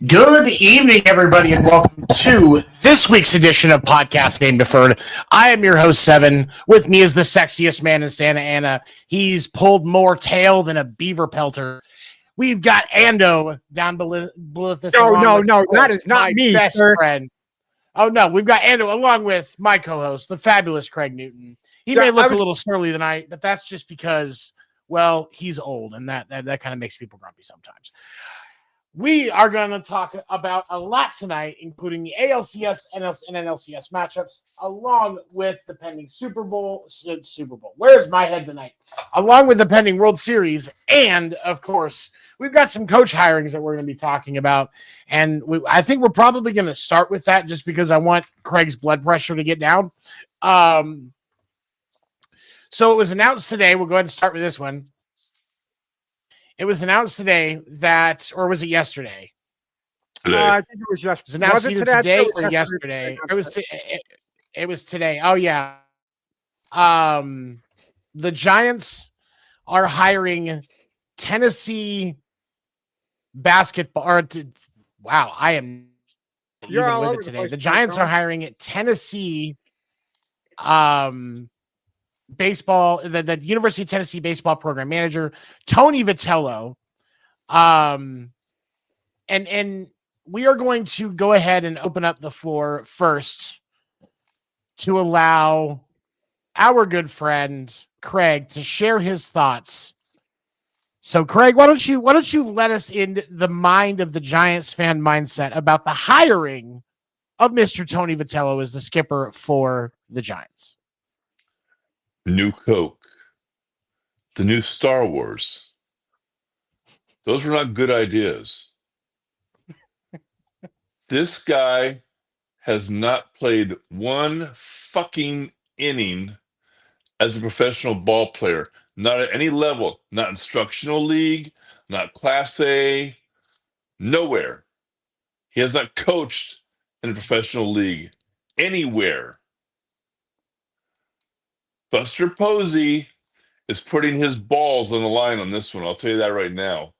Good evening, everybody, and welcome to this week's edition of Podcast Named Deferred. I am your host, Seven. With me is the sexiest man in Santa Ana. He's pulled more tail than a beaver pelter. We've got Ando down below this. No, that is not me, best sir. friend. Oh, no, we've got Ando along with my co-host, the fabulous Craig Newton. He may look a little surly tonight, but that's just because, well, he's old, and that kind of makes people grumpy sometimes. We are going to talk about a lot tonight, including the ALCS and NLCS matchups, along with the pending Super Bowl. Where's my head tonight? Along with the pending World Series. And, of course, we've got some coach hirings that we're going to be talking about. And I think we're probably going to start with that just because I want Craig's blood pressure to get down. So it was announced today. We'll go ahead and start with this one. It was announced today that, or was it yesterday? I think it was yesterday. It was announced either today or yesterday. It was today. Oh, yeah. The Giants are hiring Tennessee basketball. Wow, I am You're all with over it today. place, The Giants are hiring Tennessee baseball, the University of Tennessee baseball program manager, Tony Vitello. And we are going to go ahead and open up the floor first to allow our good friend Craig to share his thoughts. So Craig, why don't you let us in the mind of the Giants fan mindset about the hiring of Mr. Tony Vitello as the skipper for the Giants? New Coke, the new Star Wars. Those were not good ideas. This guy has not played one fucking inning as a professional ball player, not at any level, not instructional league, not Class A, nowhere. He has not coached in a professional league anywhere. Buster Posey is putting his balls on the line on this one. I'll tell you that right now.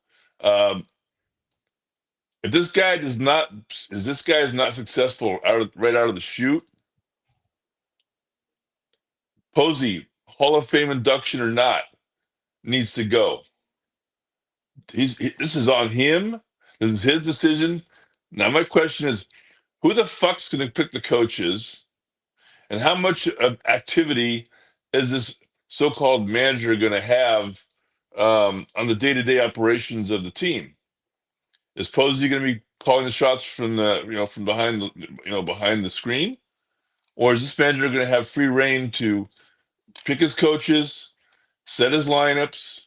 If this guy is not successful right out of the chute, Posey, Hall of Fame induction or not, needs to go. This is on him. This is his decision. Now my question is, who the fuck's going to pick the coaches, and how much of activity is this so-called manager going to have on the day-to-day operations of the team? Is Posey going to be calling the shots from behind the screen, or is this manager going to have free reign to pick his coaches, set his lineups,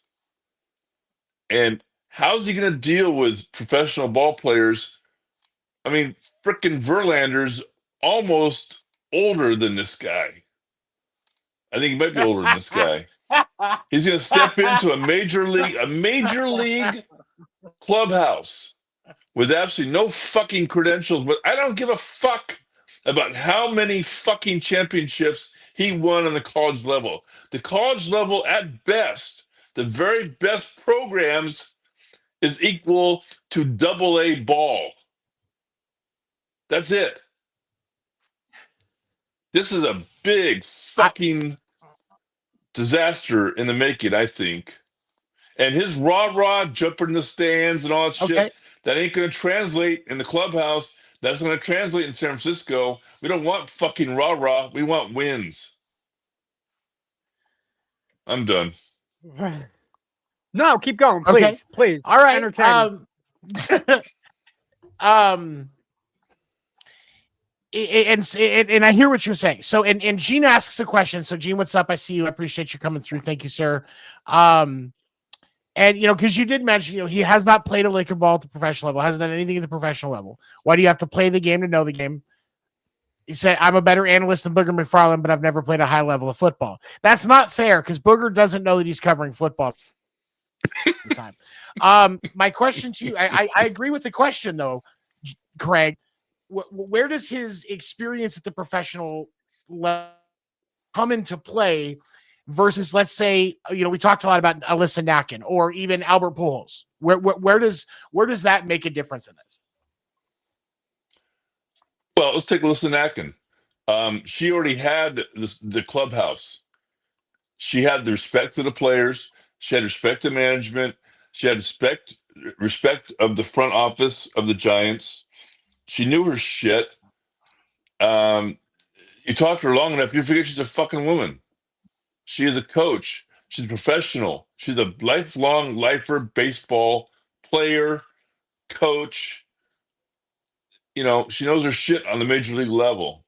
and how's he going to deal with professional ball players? I mean, frickin' Verlander's almost older than this guy. I think he might be older than this guy. He's going to step into a major league clubhouse with absolutely no fucking credentials. But I don't give a fuck about how many fucking championships he won on the college level. The college level, at best, the very best programs is equal to AA ball. That's it. This is a big fucking disaster in the making, I think. And his rah-rah jumping in the stands and all that shit, that ain't going to translate in the clubhouse. That's going to translate in San Francisco. We don't want fucking rah-rah. We want wins. I'm done. No, keep going, please. Please. All right. Entertaining. And I hear what you're saying. So, and Gene asks a question. So, Gene, what's up? I see you. I appreciate you coming through. Thank you, sir. And, because you did mention, he has not played a Laker ball at the professional level, hasn't done anything at the professional level. Why do you have to play the game to know the game? He said, I'm a better analyst than Booger McFarland, but I've never played a high level of football. That's not fair because Booger doesn't know that he's covering football all the time. My question to you, I agree with the question, though, Craig. Where does his experience at the professional level come into play versus, let's say, we talked a lot about Alyssa Nakin or even Albert Pujols. Where does that make a difference in this? Well, let's take Alyssa Nakin. She already had the clubhouse. She had the respect to the players. She had respect to management. She had respect of the front office of the Giants. She knew her shit. You talk to her long enough, you forget she's a fucking woman. She is a coach. She's a professional. She's a lifelong lifer, baseball player, coach. She knows her shit on the major league level.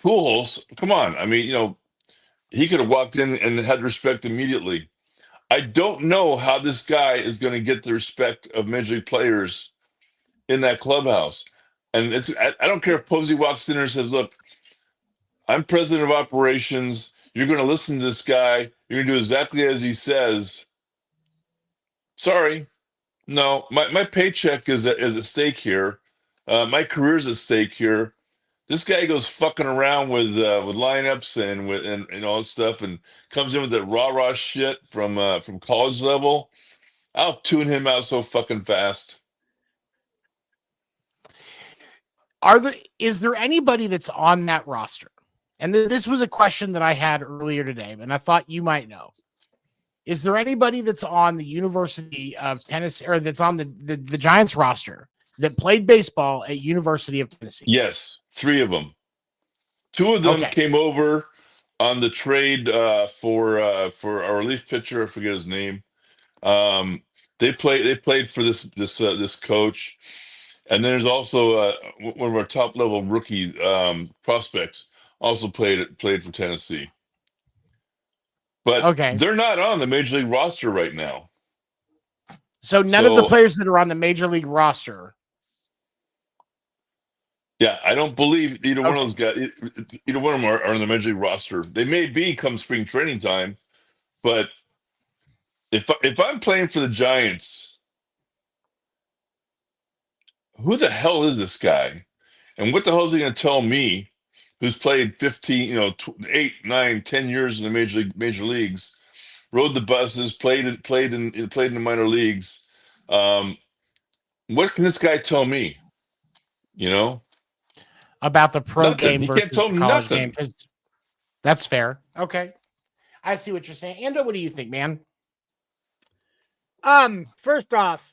Pujols, come on. I mean, he could have walked in and had respect immediately. I don't know how this guy is going to get the respect of major league players in that clubhouse. And I don't care if Posey walks in and says, look, I'm president of operations. You're going to listen to this guy. You're going to do exactly as he says. Sorry. No, my paycheck is at stake here. My career's at stake here. This guy goes fucking around with lineups and all that stuff and comes in with that rah-rah shit from college level. I'll tune him out so fucking fast. Is there anybody that's on that roster? And this was a question that I had earlier today, and I thought you might know. Is there anybody that's on the University of Tennessee or that's on the Giants roster that played baseball at University of Tennessee? Yes, 3 of them. 2 of them came over on the trade for our relief pitcher. I forget his name. They played for this coach, and then there's also one of our top level rookie prospects also played for Tennessee. But they're not on the major league roster right now. So none of the players that are on the major league roster. Yeah, I don't believe either one of those guys. Either one of them are on the major league roster. They may be come spring training time, but if I'm playing for the Giants, who the hell is this guy, and what the hell is he going to tell me, who's played 15, 8, 9, 10 years in the major leagues, rode the buses, played in the minor leagues. What can this guy tell me? About the pro nothing. game He versus can't tell the college nothing. game. That's fair. Okay. I see what you're saying. Ando, what do you think, man? First off,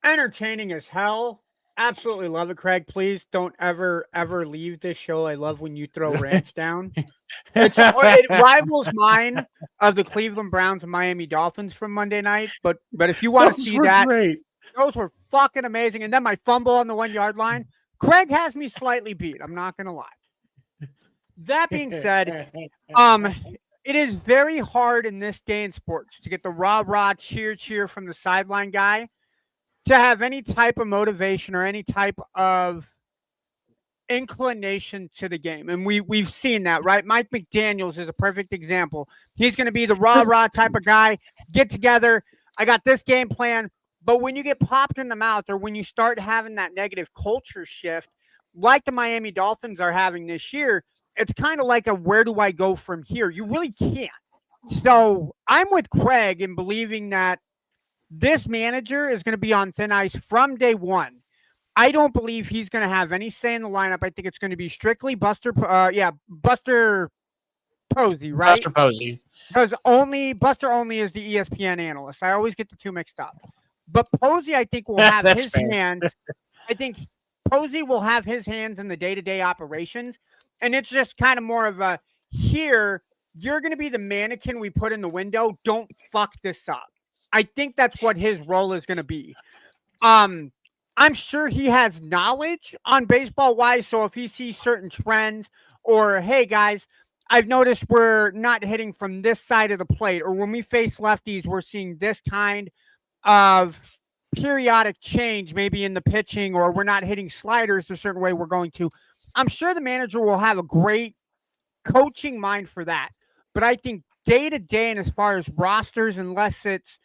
entertaining as hell. Absolutely love it, Craig. Please don't ever leave this show. I love when you throw rants down. It rivals mine of the Cleveland Browns and Miami Dolphins from Monday night. But if you want to see that, those were fucking amazing. And then my fumble on the 1-yard line. Craig has me slightly beat. I'm not gonna lie. That being said, it is very hard in this day in sports to get the rah-rah cheer from the sideline guy to have any type of motivation or any type of inclination to the game. And we've seen that, right? Mike McDaniels is a perfect example. He's going to be the rah-rah type of guy. Get together. I got this game plan. But when you get popped in the mouth or when you start having that negative culture shift, like the Miami Dolphins are having this year, it's kind of like a where do I go from here? You really can't. So I'm with Craig in believing that this manager is going to be on thin ice from day one. I don't believe he's going to have any say in the lineup. I think it's going to be strictly Buster Posey, right? Buster Posey. Because Buster only is the ESPN analyst. I always get the two mixed up. But Posey, I think, will have his hands. I think Posey will have his hands in the day-to-day operations. And it's just kind of more of a, here, you're going to be the mannequin we put in the window. Don't fuck this up. I think that's what his role is going to be. I'm sure he has knowledge on baseball-wise. So if he sees certain trends or, hey, guys, I've noticed we're not hitting from this side of the plate, or when we face lefties, we're seeing this kind of periodic change, maybe in the pitching, or we're not hitting sliders a certain way we're going to. I'm sure the manager will have a great coaching mind for that. But I think day to day, and as far as rosters, unless it's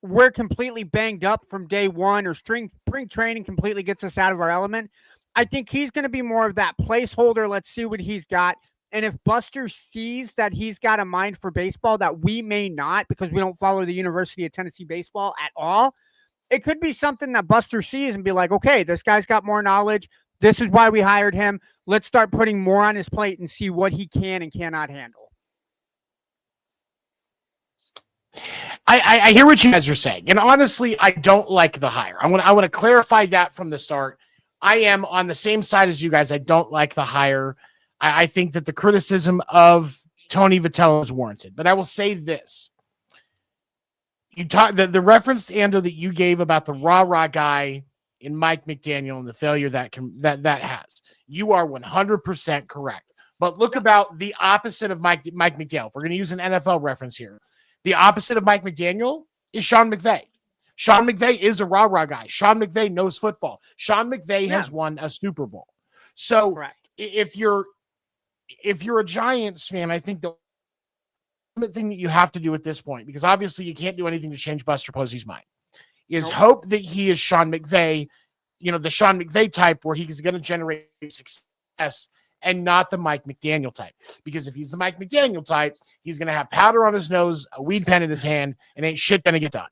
we're completely banged up from day one or spring training completely gets us out of our element, I think he's going to be more of that placeholder. Let's see what he's got. And if Buster sees that he's got a mind for baseball that we may not, because we don't follow the University of Tennessee baseball at all, it could be something that Buster sees and be like, okay, this guy's got more knowledge. This is why we hired him. Let's start putting more on his plate and see what he can and cannot handle. I hear what you guys are saying. And honestly, I don't like the hire. I want to clarify that from the start. I am on the same side as you guys. I don't like the hire. I think that the criticism of Tony Vitello is warranted. But I will say this. You talk the reference, Ando, that you gave about the rah-rah guy in Mike McDaniel and the failure that has. You are 100% correct. But look about the opposite of Mike McDaniel. If we're going to use an NFL reference here, the opposite of Mike McDaniel is Sean McVay. Sean McVay is a rah-rah guy. Sean McVay knows football. Sean McVay has won a Super Bowl. So if you're a Giants fan, I think the ultimate thing that you have to do at this point, because obviously you can't do anything to change Buster Posey's mind, is hope that he is Sean McVay, the Sean McVay type where he's going to generate success and not the Mike McDaniel type. Because if he's the Mike McDaniel type, he's going to have powder on his nose, a weed pen in his hand, and ain't shit going to get done.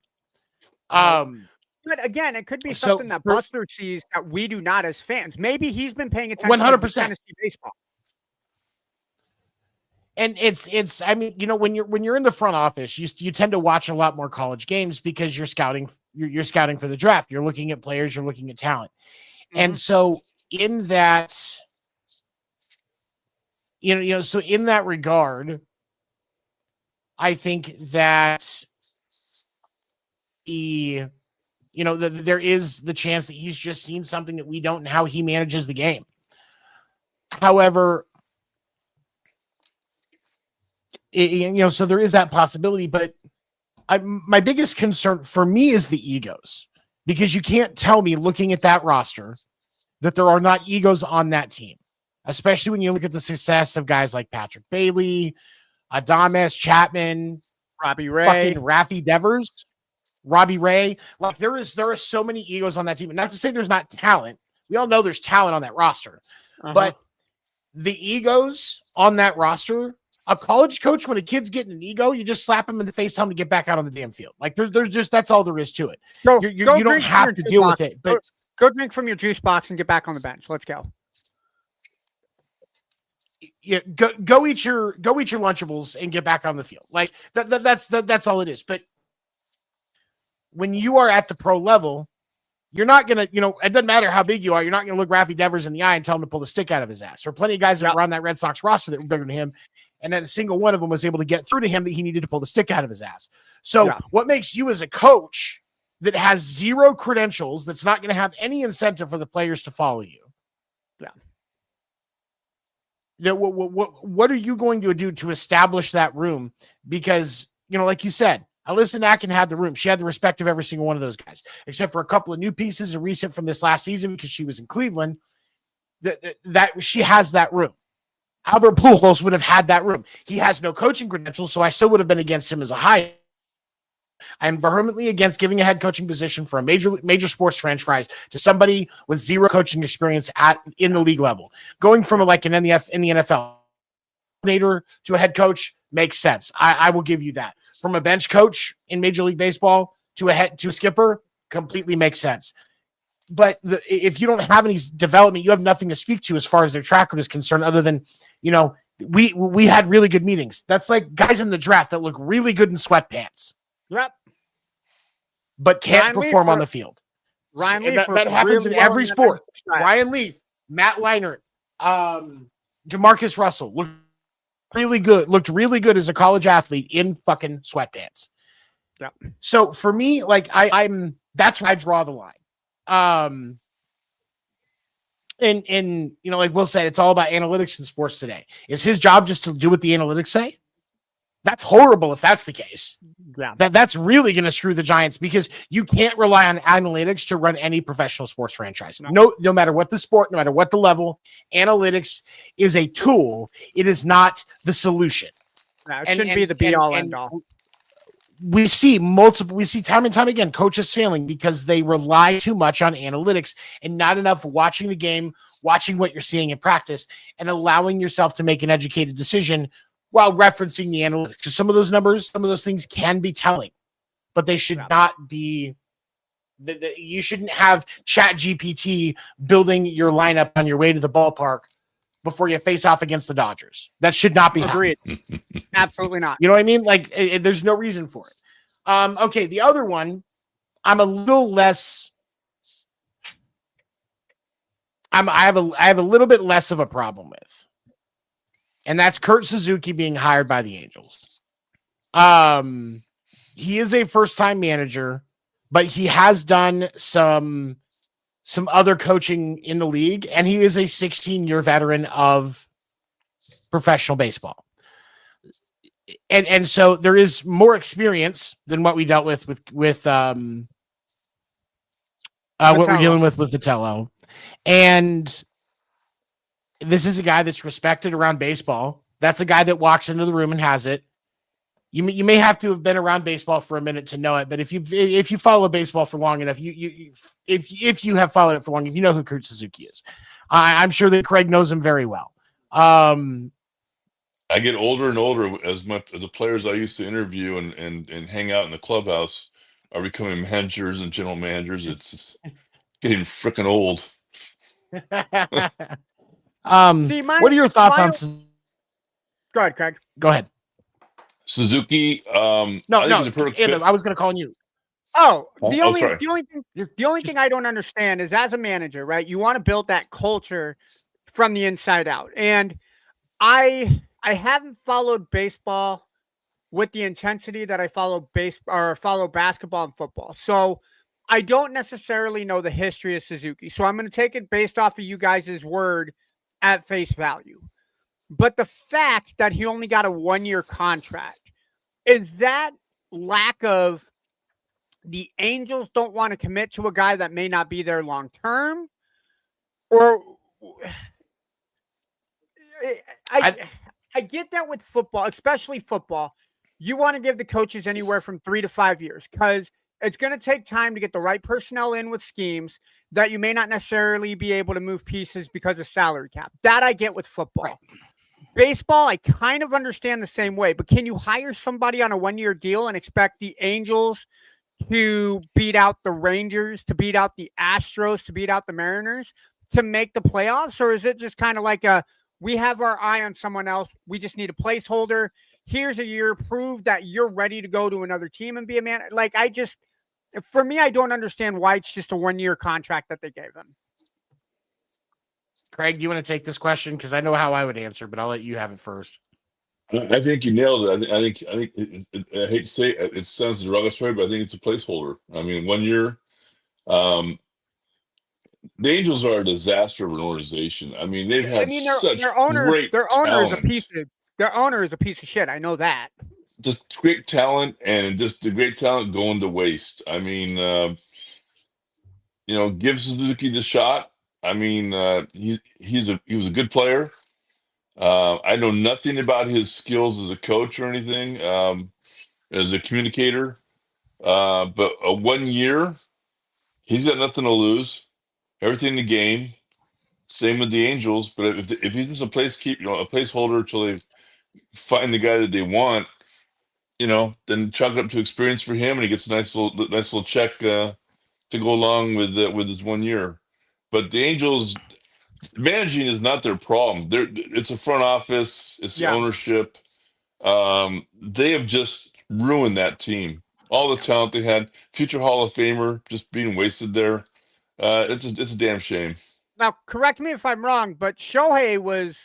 But again, it could be something that Buster sees that we do not as fans. Maybe he's been paying attention 100%. to Tennessee baseball. And it's I mean, when you're in the front office, you tend to watch a lot more college games because you're scouting for the draft. You're looking at players, you're looking at talent. Mm-hmm. And so in that so in that regard, I think that there is the chance that he's just seen something that we don't, and how he manages the game. However, so there is that possibility, but my biggest concern for me is the egos, because you can't tell me looking at that roster that there are not egos on that team, especially when you look at the success of guys like Patrick Bailey, Adames, Chapman, Robbie Ray, fucking Rafi Devers, Robbie Ray. Like there are so many egos on that team. And not to say there's not talent. We all know there's talent on that roster, but the egos on that roster, a college coach, when a kid's getting an ego, you just slap him in the face, tell him to get back out on the damn field. Like there's just, that's all there is to it. You don't have to deal with it, but go drink from your juice box and get back on the bench. Let's go. Yeah, go eat your Lunchables and get back on the field. Like that's all it is. But when you are at the pro level, you're not gonna, it doesn't matter how big you are. You're not gonna look Rafi Devers in the eye and tell him to pull the stick out of his ass. There are plenty of guys that were on that Red Sox roster that were bigger than him, and then a single one of them was able to get through to him that he needed to pull the stick out of his ass. So what makes you as a coach that has zero credentials, that's not going to have any incentive for the players to follow you? What are you going to do to establish that room? Because, like you said, Alyssa Nacken had the room. She had the respect of every single one of those guys, except for a couple of new pieces and recent from this last season because she was in Cleveland. That she has that room. Albert Pujols would have had that room. He has no coaching credentials, so I still would have been against him as a hire. I'm vehemently against giving a head coaching position for a major sports franchise to somebody with zero coaching experience in the league level. Going from like an in the NFL coordinator to a head coach makes sense. I will give you that. From a bench coach in Major League Baseball to a skipper, completely makes sense. But if you don't have any development, you have nothing to speak to as far as their track record is concerned, other than, we had really good meetings. That's like guys in the draft that look really good in sweatpants. Yep. But can't perform on the field. Ryan Leaf that happens in every sport. Ryan Leaf, Matt Leinart, Jamarcus Russell looked really good as a college athlete in fucking sweatpants. Yep. So for me, like that's where I draw the line. And like Will said, it's all about analytics in sports today. Is his job just to do what the analytics say? That's horrible if that's the case. Yeah. That's really going to screw the Giants, because you can't rely on analytics to run any professional sports franchise. No matter what the sport, no matter what the level, analytics is a tool. It is not the solution. No, it shouldn't be the be all end all. We see time and time again coaches failing because they rely too much on analytics and not enough watching the game, watching what you're seeing in practice, and allowing yourself to make an educated decision while referencing the analytics. So some of those numbers, some of those things can be telling, but they should not be. You shouldn't have ChatGPT building your lineup on your way to the ballpark before you face off against the Dodgers. That should not be agreed. Absolutely not. You know what I mean? Like, there's no reason for it. Okay, the other one, I'm a little less. I have a little bit less of a problem with, and that's Kurt Suzuki being hired by the Angels. He is a first-time manager, but he has done some other coaching in the league, and he is a 16-year veteran of professional baseball. And so there is more experience than what we dealt with what we're dealing with Vitello. And this is a guy that's respected around baseball. That's a guy that walks into the room and has it. You may have to have been around baseball for a minute to know it, but if you follow baseball for long enough, if you have followed it for long, you know who Kurt Suzuki is. I'm sure that Craig knows him very well. I get older and older as the players I used to interview and hang out in the clubhouse are becoming managers and general managers. It's getting freaking old. See, what are your thoughts on? Go ahead, Craig. Go ahead. Suzuki. No, I was going to call on you. The only thing I don't understand is, as a manager, right? You want to build that culture from the inside out, and I haven't followed baseball with the intensity that I follow basketball and football. So I don't necessarily know the history of Suzuki. So I'm going to take it based off of you guys' word at face value. But the fact that he only got a 1-year contract, is that lack of the Angels don't want to commit to a guy that may not be there long term? Or I get that with football, especially football. You want to give the coaches anywhere from 3 to 5 years, because it's going to take time to get the right personnel in with schemes that you may not necessarily be able to move pieces because of salary cap. That I get with football. Right. Baseball, I kind of understand the same way, but can you hire somebody on a 1-year deal and expect the Angels to beat out the Rangers, to beat out the Astros, to beat out the Mariners, to make the playoffs? Or is it just kind of like we have our eye on someone else, we just need a placeholder, here's a year, prove that you're ready to go to another team and be a man? Like, for me, I don't understand why it's just a 1-year contract that they gave him. Craig, do you want to take this question? Because I know how I would answer, but I'll let you have it first. I think you nailed it. I think I hate to say it sounds derogatory, but I think it's a placeholder. I mean, 1 year. The Angels are a disaster of an organization. I mean, they've had their owner is a piece of shit. I know that. Just great talent, and just the great talent going to waste. I mean, give Suzuki the shot. I mean, he was a good player. I know nothing about his skills as a coach or anything, as a communicator. But 1 year, he's got nothing to lose, everything to gain. Same with the Angels. But if he's just a placeholder till they find the guy that they want, then chalk it up to experience for him, and he gets a nice little check to go along with his 1 year. But the Angels managing is not their problem. It's a front office, it's the ownership. They have just ruined that team. All the talent they had, future Hall of Famer, just being wasted there. It's a damn shame. Now, correct me if I'm wrong, but Shohei was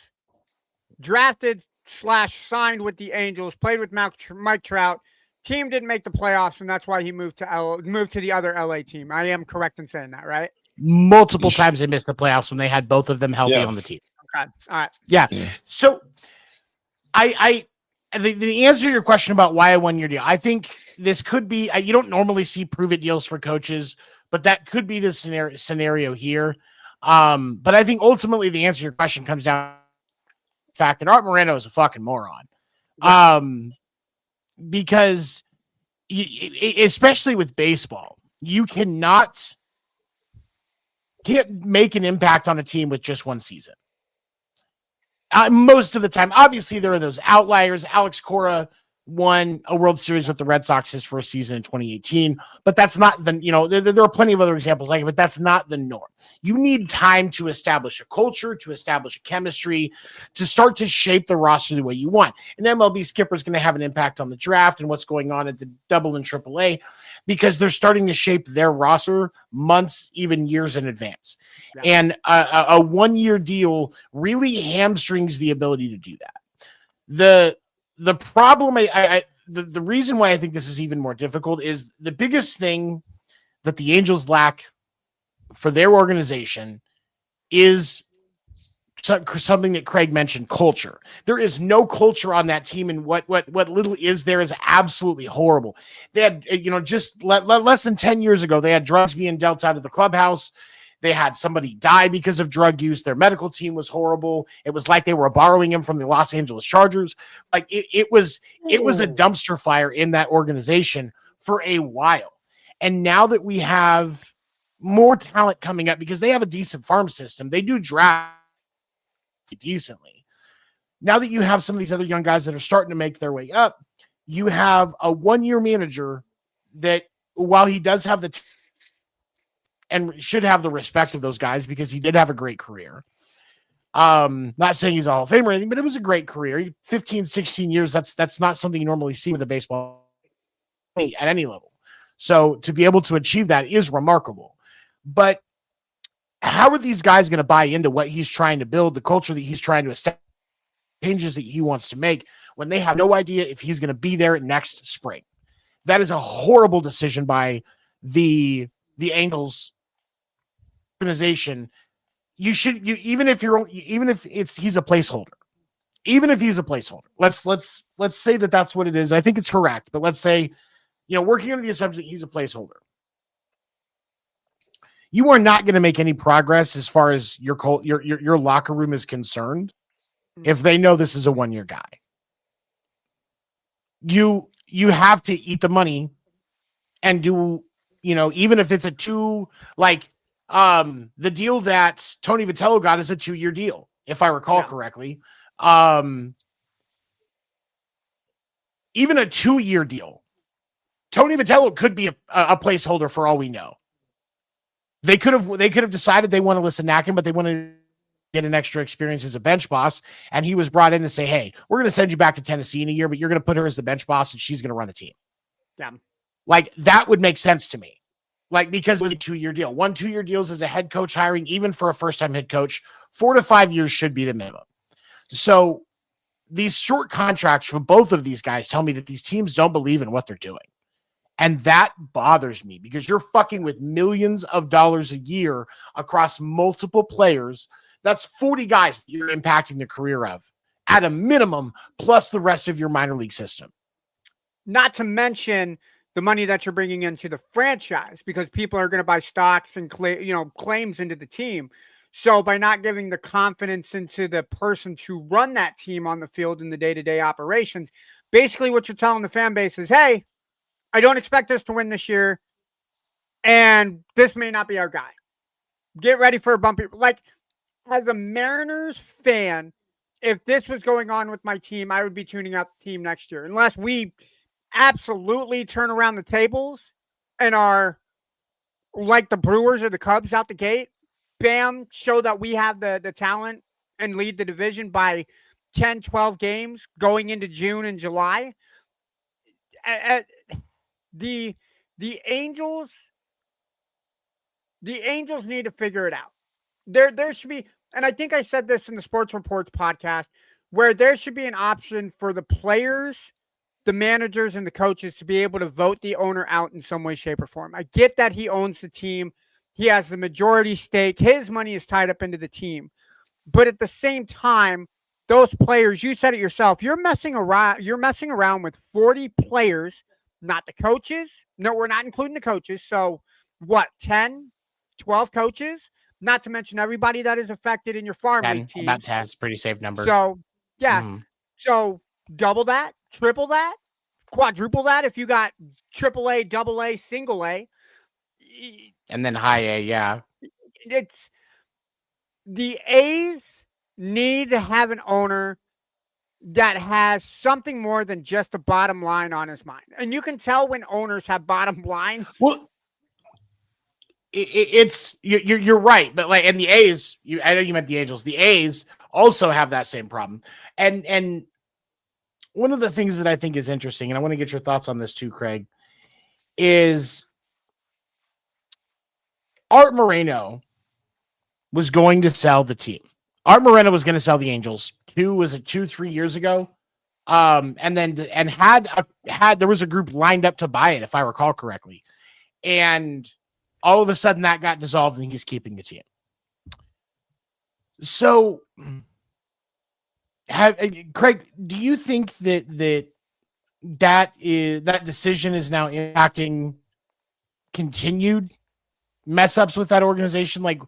drafted / signed with the Angels, played with Mike Trout. Team didn't make the playoffs, and that's why he moved to the other LA team. I am correct in saying that, right? Multiple times they missed the playoffs when they had both of them healthy on the team. Okay, all right. Yeah. So, the answer to your question about why a 1 year deal, I think this could be. You don't normally see prove it deals for coaches, but that could be the scenario here. But I think ultimately the answer to your question comes down to the fact that Art Moreno is a fucking moron. Yeah. Because especially with baseball, you can't make an impact on a team with just one season. Most of the time, obviously, there are those outliers. Alex Cora won a World Series with the Red Sox his first season in 2018, but that's not there are plenty of other examples like it, but that's not the norm. You need time to establish a culture, to establish a chemistry, to start to shape the roster the way you want. An MLB skipper is going to have an impact on the draft and what's going on at the Double and AAA because they're starting to shape their roster months, even years in advance. Yeah. And a 1 year deal really hamstrings the ability to do that. The problem, the reason why I think this is even more difficult is the biggest thing that the Angels lack for their organization is something that Craig mentioned, culture. There is no culture on that team, and what little is there is absolutely horrible. They had, just less than 10 years ago, they had drugs being dealt out of the clubhouse. They had somebody die because of drug use. Their medical team was horrible. It was like they were borrowing him from the Los Angeles Chargers. Like it was a dumpster fire in that organization for a while. And now that we have more talent coming up because they have a decent farm system, they do draft decently. Now that you have some of these other young guys that are starting to make their way up, you have a 1 year manager that, while he does have the and should have the respect of those guys because he did have a great career. Not saying he's a Hall of Famer or anything, but it was a great career. 15, 16 years, that's not something you normally see with a baseball at any level. So to be able to achieve that is remarkable. But how are these guys going to buy into what he's trying to build, the culture that he's trying to establish, changes that he wants to make, when they have no idea if he's going to be there next spring? That is a horrible decision by the Angels organization. He's a placeholder. Even if he's a placeholder, let's say that that's what it is. I think it's correct, but let's say, working under the assumption that he's a placeholder, you are not going to make any progress as far as your locker room is concerned if they know this is a 1 year guy. You have to eat the money and do, even if it's a the deal that Tony Vitello got is a 2 year deal, if I recall correctly. Even a 2 year deal, Tony Vitello could be a placeholder for all we know. They could have decided they want to listen to him, but they want to get an extra experience as a bench boss. And he was brought in to say, hey, we're going to send you back to Tennessee in a year, but you're going to put her as the bench boss and she's going to run the team. Yeah. Like that would make sense to me. Like, because it was a 2 year deal. 1 2 year deals as a head coach hiring, even for a first time head coach, 4 to 5 years should be the minimum. So these short contracts for both of these guys tell me that these teams don't believe in what they're doing. And that bothers me because you're fucking with millions of dollars a year across multiple players. That's 40 guys that you're impacting the career of at a minimum, plus the rest of your minor league system. Not to mention the money that you're bringing into the franchise, because people are going to buy stocks and claims into the team. So by not giving the confidence into the person to run that team on the field in the day-to-day operations, basically what you're telling the fan base is, hey, I don't expect us to win this year, and this may not be our guy. Get ready for a bumpy. Like, as a Mariners fan, if this was going on with my team, I would be tuning out the team next year, unless we absolutely turn around the tables and are like the Brewers or the Cubs out the gate. Bam, show that we have the talent and lead the division by 10, 12 games going into June and July. The Angels need to figure it out. There should be, and I think I said this in the Sports Reports podcast, where there should be an option for the players, the managers, and the coaches to be able to vote the owner out in some way, shape, or form. I get that he owns the team. He has the majority stake. His money is tied up into the team. But at the same time, those players, you said it yourself, you're messing around with 40 players, not the coaches. No, we're not including the coaches. So what, 10, 12 coaches? Not to mention everybody that is affected in your farm league teams. About 10 is a pretty safe number. So, yeah. So double that, triple that, quadruple that if you got AAA, AA, single A. And then high A, yeah. It's the A's need to have an owner that has something more than just the bottom line on his mind. And you can tell when owners have bottom lines. Well, you're right, but like, and the A's, I know you meant the Angels. The A's also have that same problem. And one of the things that I think is interesting, and I want to get your thoughts on this too, Craig, is Art Moreno was going to sell the team. Art Moreno was going to sell the Angels 3 years ago. And had there was a group lined up to buy it, if I recall correctly. And all of a sudden that got dissolved and he's keeping the team. So Craig, do you think that decision is now impacting continued mess ups with that organization? Like,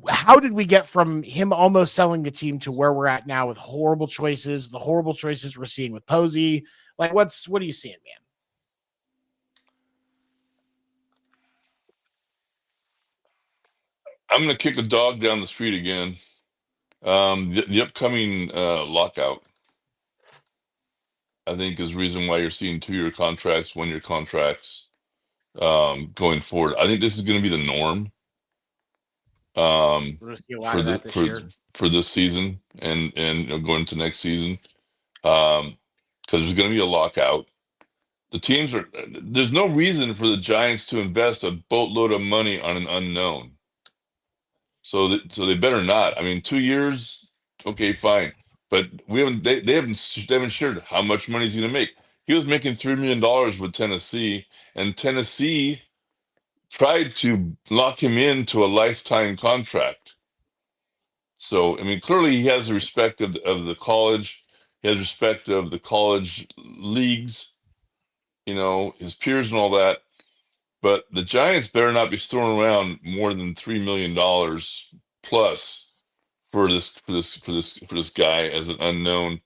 how did we get from him almost selling the team to where we're at now with horrible choices, the horrible choices we're seeing with Posey? Like, what are you seeing, man? I'm going to kick a dog down the street again. The upcoming lockout, I think, is the reason why you're seeing 2-year contracts, 1-year contracts going forward. I think this is going to be the norm for this season and going into next season, because there's going to be a lockout. There's no reason for the Giants to invest a boatload of money on an unknown. So they better not. I mean, 2 years, okay, fine, but they haven't shared how much money he's going to make. He was making $3 million with Tennessee, and Tennessee tried to lock him into a lifetime contract. So I mean, clearly he has the respect of the college. He has respect of the college leagues, his peers and all that. But the Giants better not be throwing around more than $3 million plus for this guy as an unknown.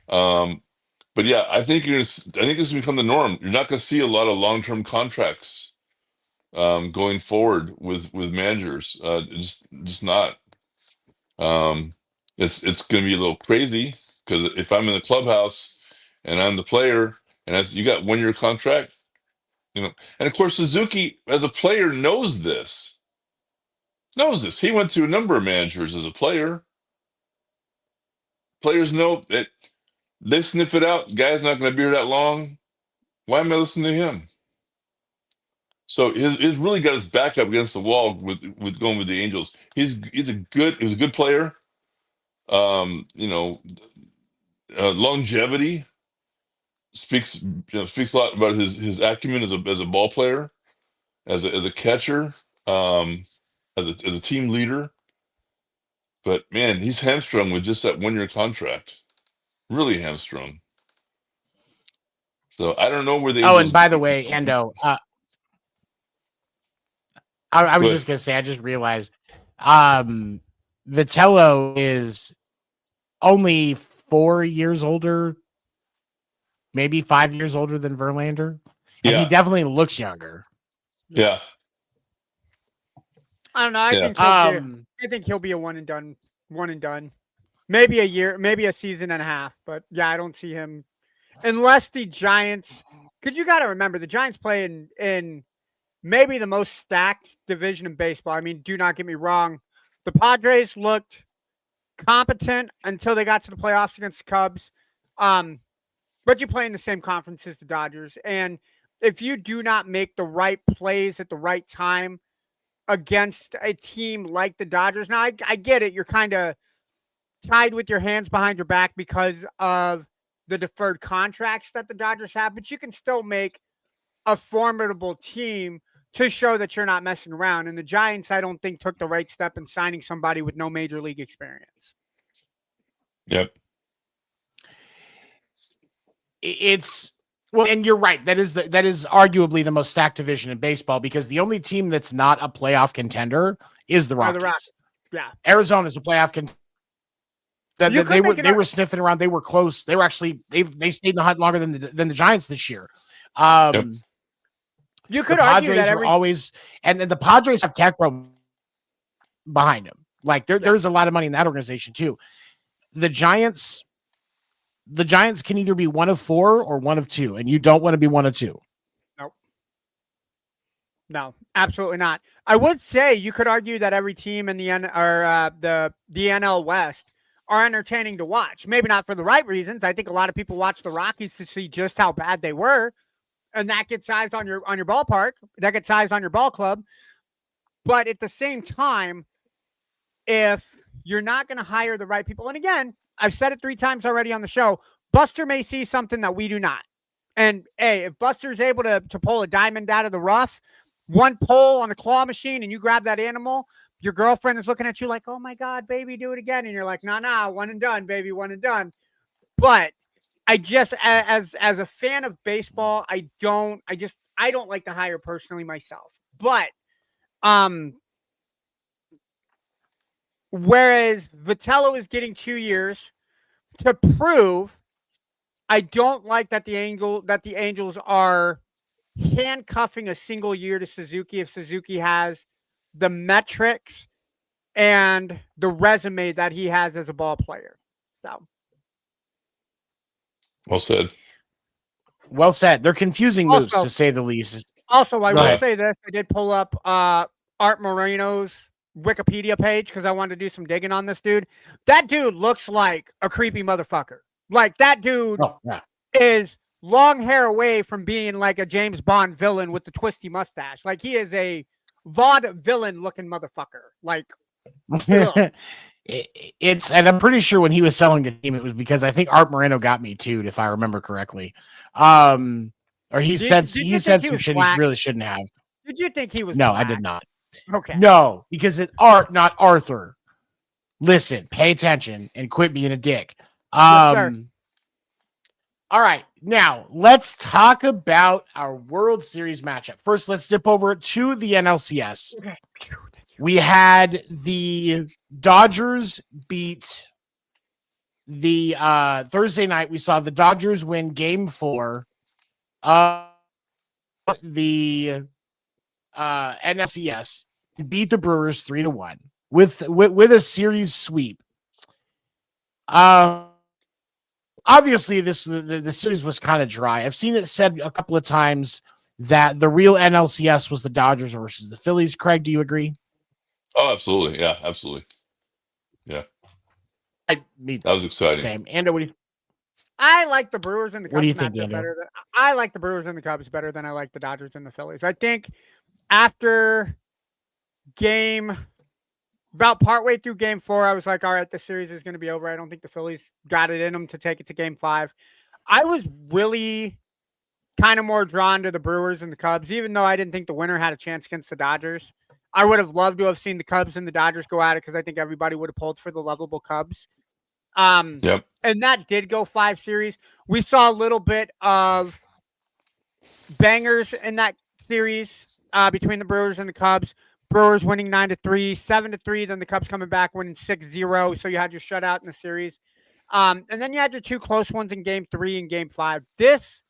But yeah, I think this will become the norm. You're not going to see a lot of long-term contracts going forward with managers. Just not. It's going to be a little crazy because if I'm in the clubhouse and I'm the player and you got 1-year contract. And of course, Suzuki, as a player, knows this. He went through a number of managers as a player. Players know that they sniff it out. Guy's not going to be here that long. Why am I listening to him? So he's really got his back up against the wall with going with the Angels. He was a good player. Longevity speaks a lot about his acumen as a ball player, as a catcher, as a team leader. But man, he's hamstrung with just that 1-year contract. Really hamstrung. So I don't know where they. Oh, and by the way, Ando, I was just gonna say, I just realized Vitello is only 4 years older, maybe 5 years older than Verlander. And he Yeah. definitely looks younger. Yeah. I don't know. I think he'll be a one and done. Maybe a year, maybe a season and a half. But yeah, I don't see him unless the Giants. Because you got to remember, the Giants play in maybe the most stacked division in baseball. I mean, do not get me wrong. The Padres looked competent until they got to the playoffs against the Cubs. But you play in the same conference as the Dodgers. And if you do not make the right plays at the right time against a team like the Dodgers, now I get it. You're kind of tied with your hands behind your back because of the deferred contracts that the Dodgers have, but you can still make a formidable team to show that you're not messing around. And the Giants, I don't think, took the right step in signing somebody with no major league experience. Yep. It's well, and you're right. That is arguably the most stacked division in baseball because the only team that's not a playoff contender is the Rockies. Yeah, Arizona's a playoff contender. They were sniffing around. They were close. They were actually they stayed in the hunt longer than the Giants this year. Yep. You could argue that always, and the Padres have tech behind them. Like there's a lot of money in that organization too. The Giants can either be one of 4 or one of 2, and you don't want to be one of 2. Nope. No, absolutely not. I would say you could argue that every team in the NL West are entertaining to watch. Maybe not for the right reasons. I think a lot of people watch the Rockies to see just how bad they were. And that gets eyes on your ballpark. That gets eyes on your ball club. But at the same time, if you're not going to hire the right people, and again, I've said it 3 times already on the show, Buster may see something that we do not. And hey, if Buster's able to pull a diamond out of the rough, one pull on a claw machine, and you grab that animal, your girlfriend is looking at you like, oh my God, baby, do it again. And you're like, nah, one and done, baby, one and done. But I just, as a fan of baseball, I don't like to hire personally myself. But whereas Vitello is getting 2 years to prove, I don't like that the Angels are handcuffing a single year to Suzuki if Suzuki has the metrics and the resume that he has as a ball player. So. Well said. Well said. They're confusing moves, to say the least. Also, I will say this. I did pull up Art Moreno's Wikipedia page because I wanted to do some digging on this dude. That dude looks like a creepy motherfucker. Like, that dude is long hair away from being like a James Bond villain with the twisty mustache. Like, he is a vaudevillain looking motherfucker. Like, and I'm pretty sure when he was selling the team, it was because I think Art Moreno got me too, if I remember correctly. Or he said some shit he really shouldn't have. Did you think he was No, black? I did not. Okay. No, because it's Art, not Arthur. Listen, pay attention and quit being a dick. Yes, sir. All right, now let's talk about our World Series matchup. First, let's dip over to the NLCS. Okay. We had the Dodgers beat the Thursday night. We saw the Dodgers win Game 4 of the NLCS, beat the Brewers 3-1 with a series sweep. Obviously, the series was kind of dry. I've seen it said a couple of times that the real NLCS was the Dodgers versus the Phillies. Craig, do you agree? Oh, absolutely. Yeah, absolutely. Yeah. That was exciting. Same. Ando, what do you I like the Brewers and the Cubs. What do you think, Ando? I like the Brewers and the Cubs better than I like the Dodgers and the Phillies. I think after about partway through Game 4, I was like, all right, the series is going to be over. I don't think the Phillies got it in them to take it to Game 5. I was really kind of more drawn to the Brewers and the Cubs, even though I didn't think the winner had a chance against the Dodgers. I would have loved to have seen the Cubs and the Dodgers go at it because I think everybody would have pulled for the lovable Cubs. Yep. And that did go 5 series. We saw a little bit of bangers in that series between the Brewers and the Cubs. Brewers winning 9-3, 7-3, then the Cubs coming back winning 6-0. So you had your shutout in the series. And then you had your 2 close ones in Game 3 and Game 5. This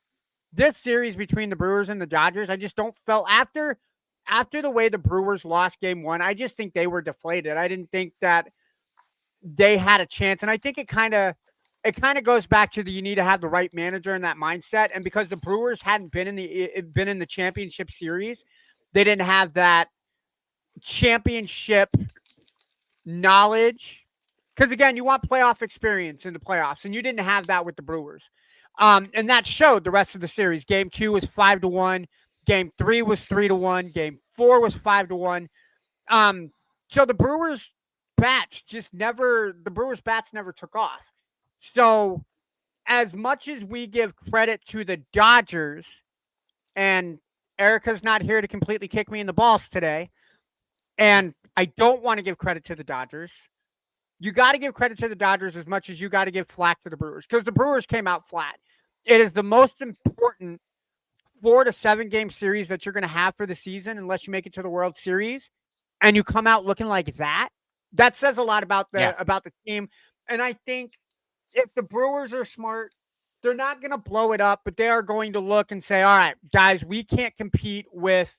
this series between the Brewers and the Dodgers, I just don't feel after the way the Brewers lost game 1, I just think they were deflated. I didn't think that they had a chance, and I think it kind of goes back to you need to have the right manager in that mindset. And because the Brewers hadn't been in the championship series, they didn't have that championship knowledge. Because again, you want playoff experience in the playoffs, and you didn't have that with the Brewers. And that showed the rest of the series. Game 2 was 5-1. Game 3 was 3-1. Game 4 was 5-1. So the Brewers bats never took off. So as much as we give credit to the Dodgers, and Erica's not here to completely kick me in the balls today, and I don't want to give credit to the Dodgers. You got to give credit to the Dodgers as much as you got to give flack to the Brewers, because the Brewers came out flat. It is the most important 4 to 7 game series that you're going to have for the season, unless you make it to the World Series, and you come out looking like that. That says a lot about the team. And I think if the Brewers are smart, they're not going to blow it up, but they are going to look and say, all right, guys, we can't compete with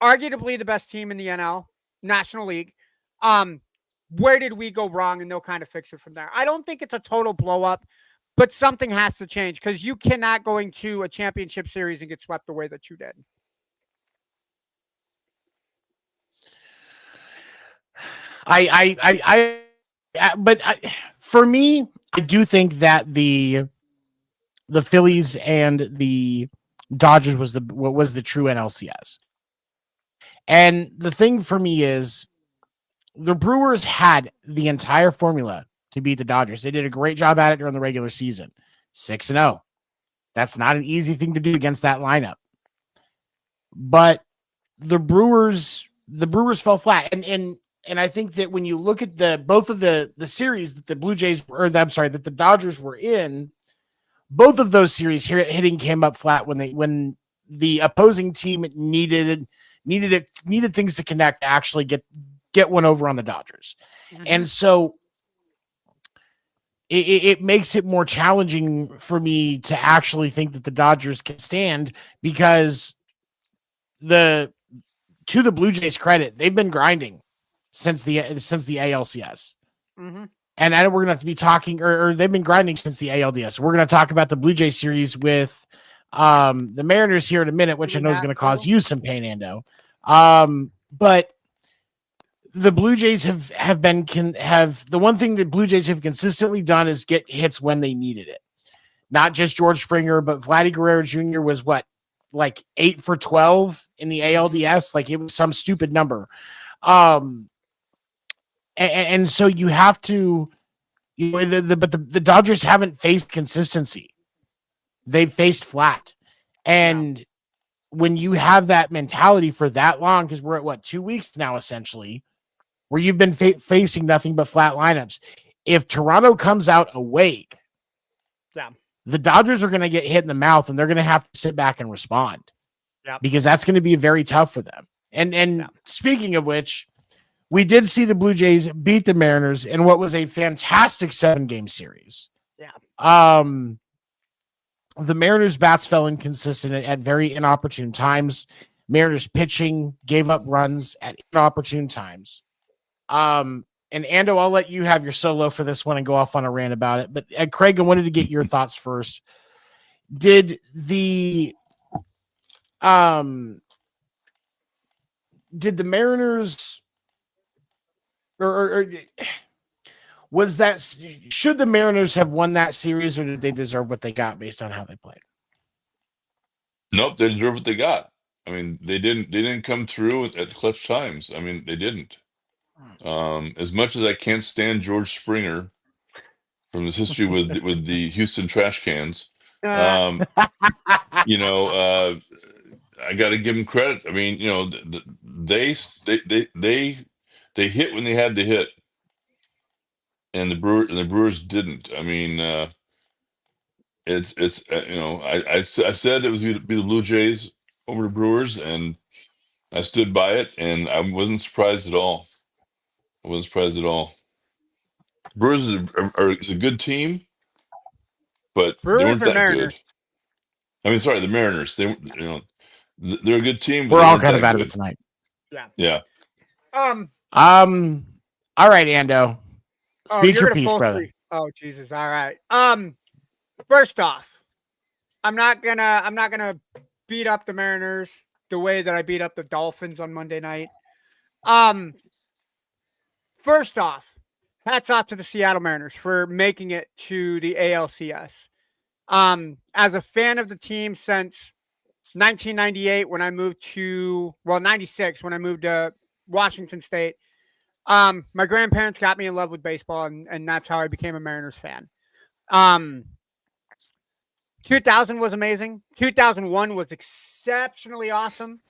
arguably the best team in the National League. Where did we go wrong? And they'll kind of fix it from there. I don't think it's a total blow up, but something has to change, because you cannot go into a championship series and get swept the way that you did. For me, I do think that the Phillies and the Dodgers was the true NLCS. And the thing for me is, the Brewers had the entire formula to beat the Dodgers. They did a great job at it during the regular season. 6-0. That's not an easy thing to do against that lineup. But the Brewers fell flat. And I think that when you look at both of the series that the that the Dodgers were in, both of those series hitting came up flat when the opposing team needed things to connect to actually get one over on the Dodgers. Mm-hmm. And so it makes it more challenging for me to actually think that the Dodgers can stand, because to the Blue Jays' credit, they've been grinding since the ALCS. Mm-hmm. And I know we're going to have to be talking, or they've been grinding since the ALDS. We're going to talk about the Blue Jays series with the Mariners here in a minute, which I know is going to cause you some pain, Ando. But the Blue Jays have the one thing that Blue Jays have consistently done is get hits when they needed it. Not just George Springer, but Vladdy Guerrero Jr. was like 8 for 12 in the ALDS. Like, it was some stupid number. And so you have to, but the Dodgers haven't faced consistency. They've faced flat. And when you have that mentality for that long, because we're at 2 weeks now, essentially, where you've been facing nothing but flat lineups. If Toronto comes out awake, the Dodgers are going to get hit in the mouth, and they're going to have to sit back and respond, because that's going to be very tough for them. And speaking of which, we did see the Blue Jays beat the Mariners in what was a fantastic 7-game series. The Mariners' bats fell inconsistent at very inopportune times. Mariners pitching gave up runs at inopportune times. And Ando, I'll let you have your solo for this one and go off on a rant about it. But Craig, I wanted to get your thoughts first. Did the Mariners or was that, should the Mariners have won that series, or did they deserve what they got based on how they played? Nope, they deserve what they got. I mean, they didn't come through at clutch times. I mean, they didn't. As much as I can't stand George Springer from his history with the Houston Trash Cans, I got to give him credit. I mean, they hit when they had to hit, and the Brewers didn't. I mean, it's I said it was going to be the Blue Jays over the Brewers, and I stood by it, and I wasn't surprised at all. Brewers is a good team, but Brewers they weren't that Mariners? good. I mean, sorry, the Mariners. They're a good team, but We're they all weren't kind that of at good. it tonight. Yeah. All right, Ando. Speak you're your gonna piece, pull brother. three. Oh, Jesus. All right. First off, I'm not gonna beat up the Mariners the way that I beat up the Dolphins on Monday night. First off, hats off to the Seattle Mariners for making it to the ALCS. As a fan of the team since 1998, when I moved to 96 when I moved to Washington State. My grandparents got me in love with baseball, and that's how I became a Mariners fan. 2000 was amazing. 2001 was exceptionally awesome.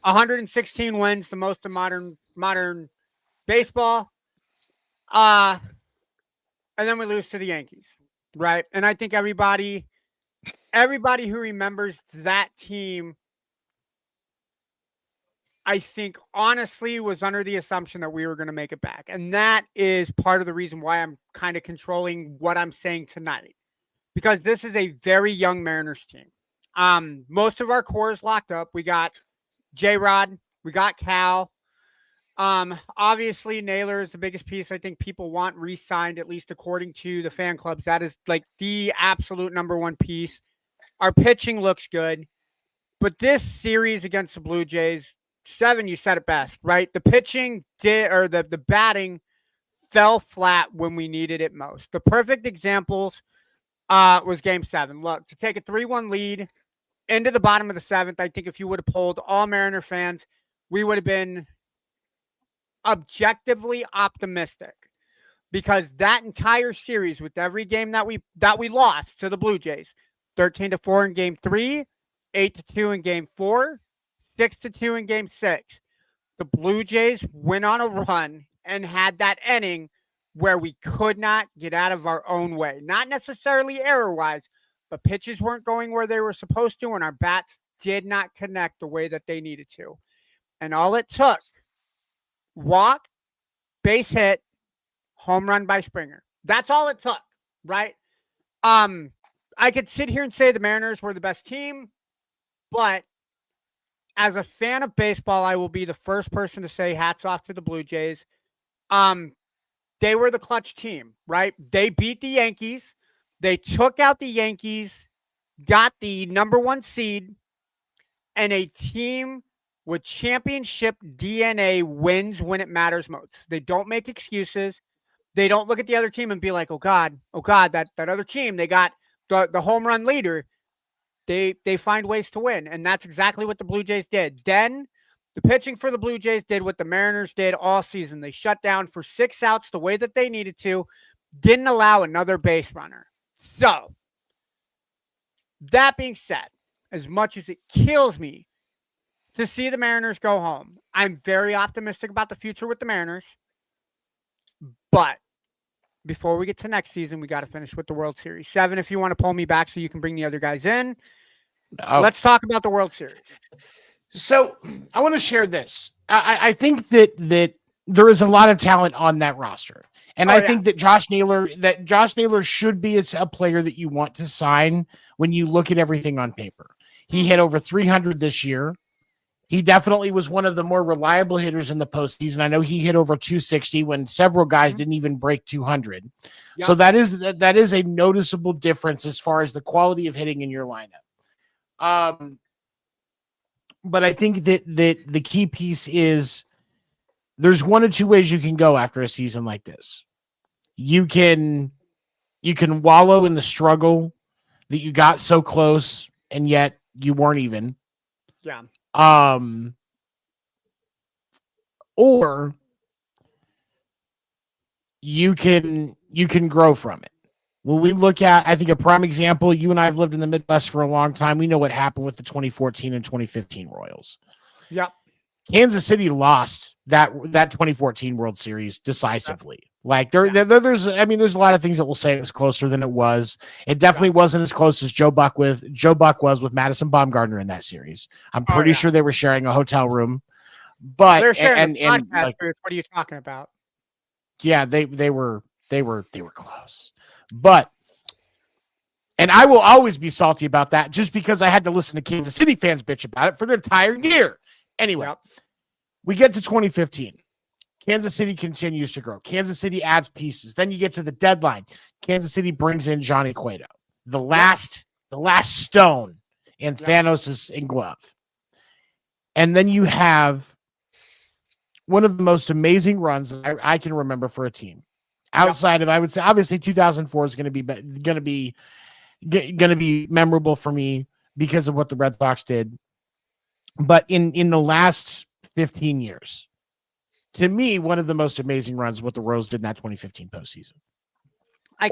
116 wins, the most in modern baseball. And then we lose to the Yankees, right? And I think everybody who remembers that team, I think honestly was under the assumption that we were going to make it back. And that is part of the reason why I'm kind of controlling what I'm saying tonight. Because this is a very young Mariners team. Most of our core is locked up. We got J-Rod, we got Cal. Obviously Naylor is the biggest piece I think people want re-signed, at least according to the fan clubs. That is like the absolute number one piece. Our pitching looks good. But this series against the Blue Jays, 7, you said it best, right? The pitching the batting fell flat when we needed it most. The perfect examples was Game 7. Look, to take a 3-1 lead into the bottom of the 7th, I think if you would have polled all Mariner fans, we would have been objectively optimistic, because that entire series, with every game that we lost to the Blue Jays, 13-4 in Game 3, 8-2 in Game 4, 6-2 in Game 6, the Blue Jays went on a run and had that inning where we could not get out of our own way. Not necessarily error-wise, but pitches weren't going where they were supposed to, and our bats did not connect the way that they needed to. And all it took, walk, base hit, home run by Springer. That's all it took, right? I could sit here and say the Mariners were the best team, but as a fan of baseball, I will be the first person to say hats off to the Blue Jays. They were the clutch team, right? They beat the Yankees. They took out the Yankees, got the number 1 seed, and a team with championship DNA wins when it matters most. They don't make excuses. They don't look at the other team and be like, oh God, that other team, they got the home run leader. They find ways to win, and that's exactly what the Blue Jays did. Then the pitching for the Blue Jays did what the Mariners did all season. They shut down for 6 outs the way that they needed to, didn't allow another base runner. So, that being said, as much as it kills me to see the Mariners go home, I'm very optimistic about the future with the Mariners. But before we get to next season, we got to finish with the World Series. 7, if you want to pull me back so you can bring the other guys in. Let's talk about the World Series. So I want to share this. I think that there is a lot of talent on that roster. And I think that Josh Naylor should be a player that you want to sign when you look at everything on paper. He hit over 300 this year. He definitely was one of the more reliable hitters in the postseason. I know he hit over 260 when several guys didn't even break 200. Yep. So that is a noticeable difference as far as the quality of hitting in your lineup. But I think that the key piece is there's one of two ways you can go after a season like this. You can wallow in the struggle that you got so close and yet you weren't even. Yeah. Or you can grow from it. When we look at, I think a prime example, you and I have lived in the Midwest for a long time. We know what happened with the 2014 and 2015 Royals. Yep. Kansas City lost that 2014 World Series decisively. Like there's a lot of things that will say it was closer than it was. It definitely wasn't as close as Joe Buck was with Madison Bumgarner in that series. I'm pretty sure they were sharing a hotel room. But they're sharing a podcast. Like, what are you talking about? Yeah, they were close. But And I will always be salty about that just because I had to listen to Kansas City fans bitch about it for the entire year. Anyway, we get to 2015. Kansas City continues to grow. Kansas City adds pieces. Then you get to the deadline. Kansas City brings in Johnny Cueto, the last stone in Thanos' glove. And then you have one of the most amazing runs I can remember for a team. Outside of, I would say, obviously 2004 is going to be memorable for me because of what the Red Sox did. But in the last 15 years, to me, one of the most amazing runs what the Rose did in that 2015 postseason.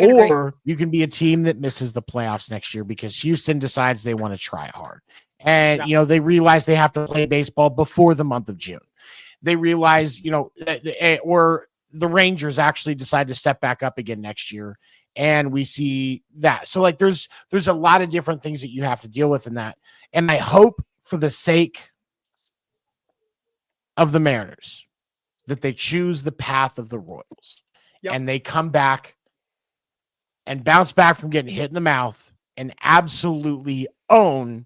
Or you can be a team that misses the playoffs next year because Houston decides they want to try hard. And, they realize they have to play baseball before the month of June. They realize, or the Rangers actually decide to step back up again next year. And we see that. So, like, there's a lot of different things that you have to deal with in that. And I hope for the sake of the Mariners that they choose the path of the Royals and they come back and bounce back from getting hit in the mouth and absolutely own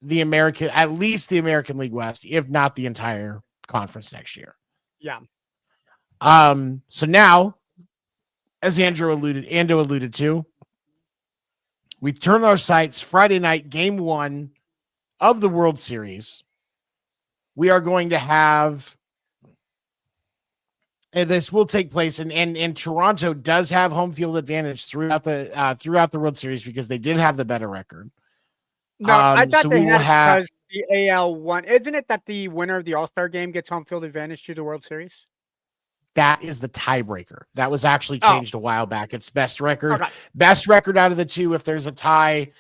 at least the American League West, if not the entire conference next year. Yeah. So now, as Ando alluded to, we turn our sights Friday night, game 1 of the World Series. We are going to have, and this will take place, and Toronto does have home field advantage throughout the World Series because they did have the better record. No, I thought they had because the AL won. Isn't it that the winner of the All-Star game gets home field advantage to the World Series? That is the tiebreaker. That was actually changed a while back. It's best record. Okay. Best record out of the two. If there's a tie,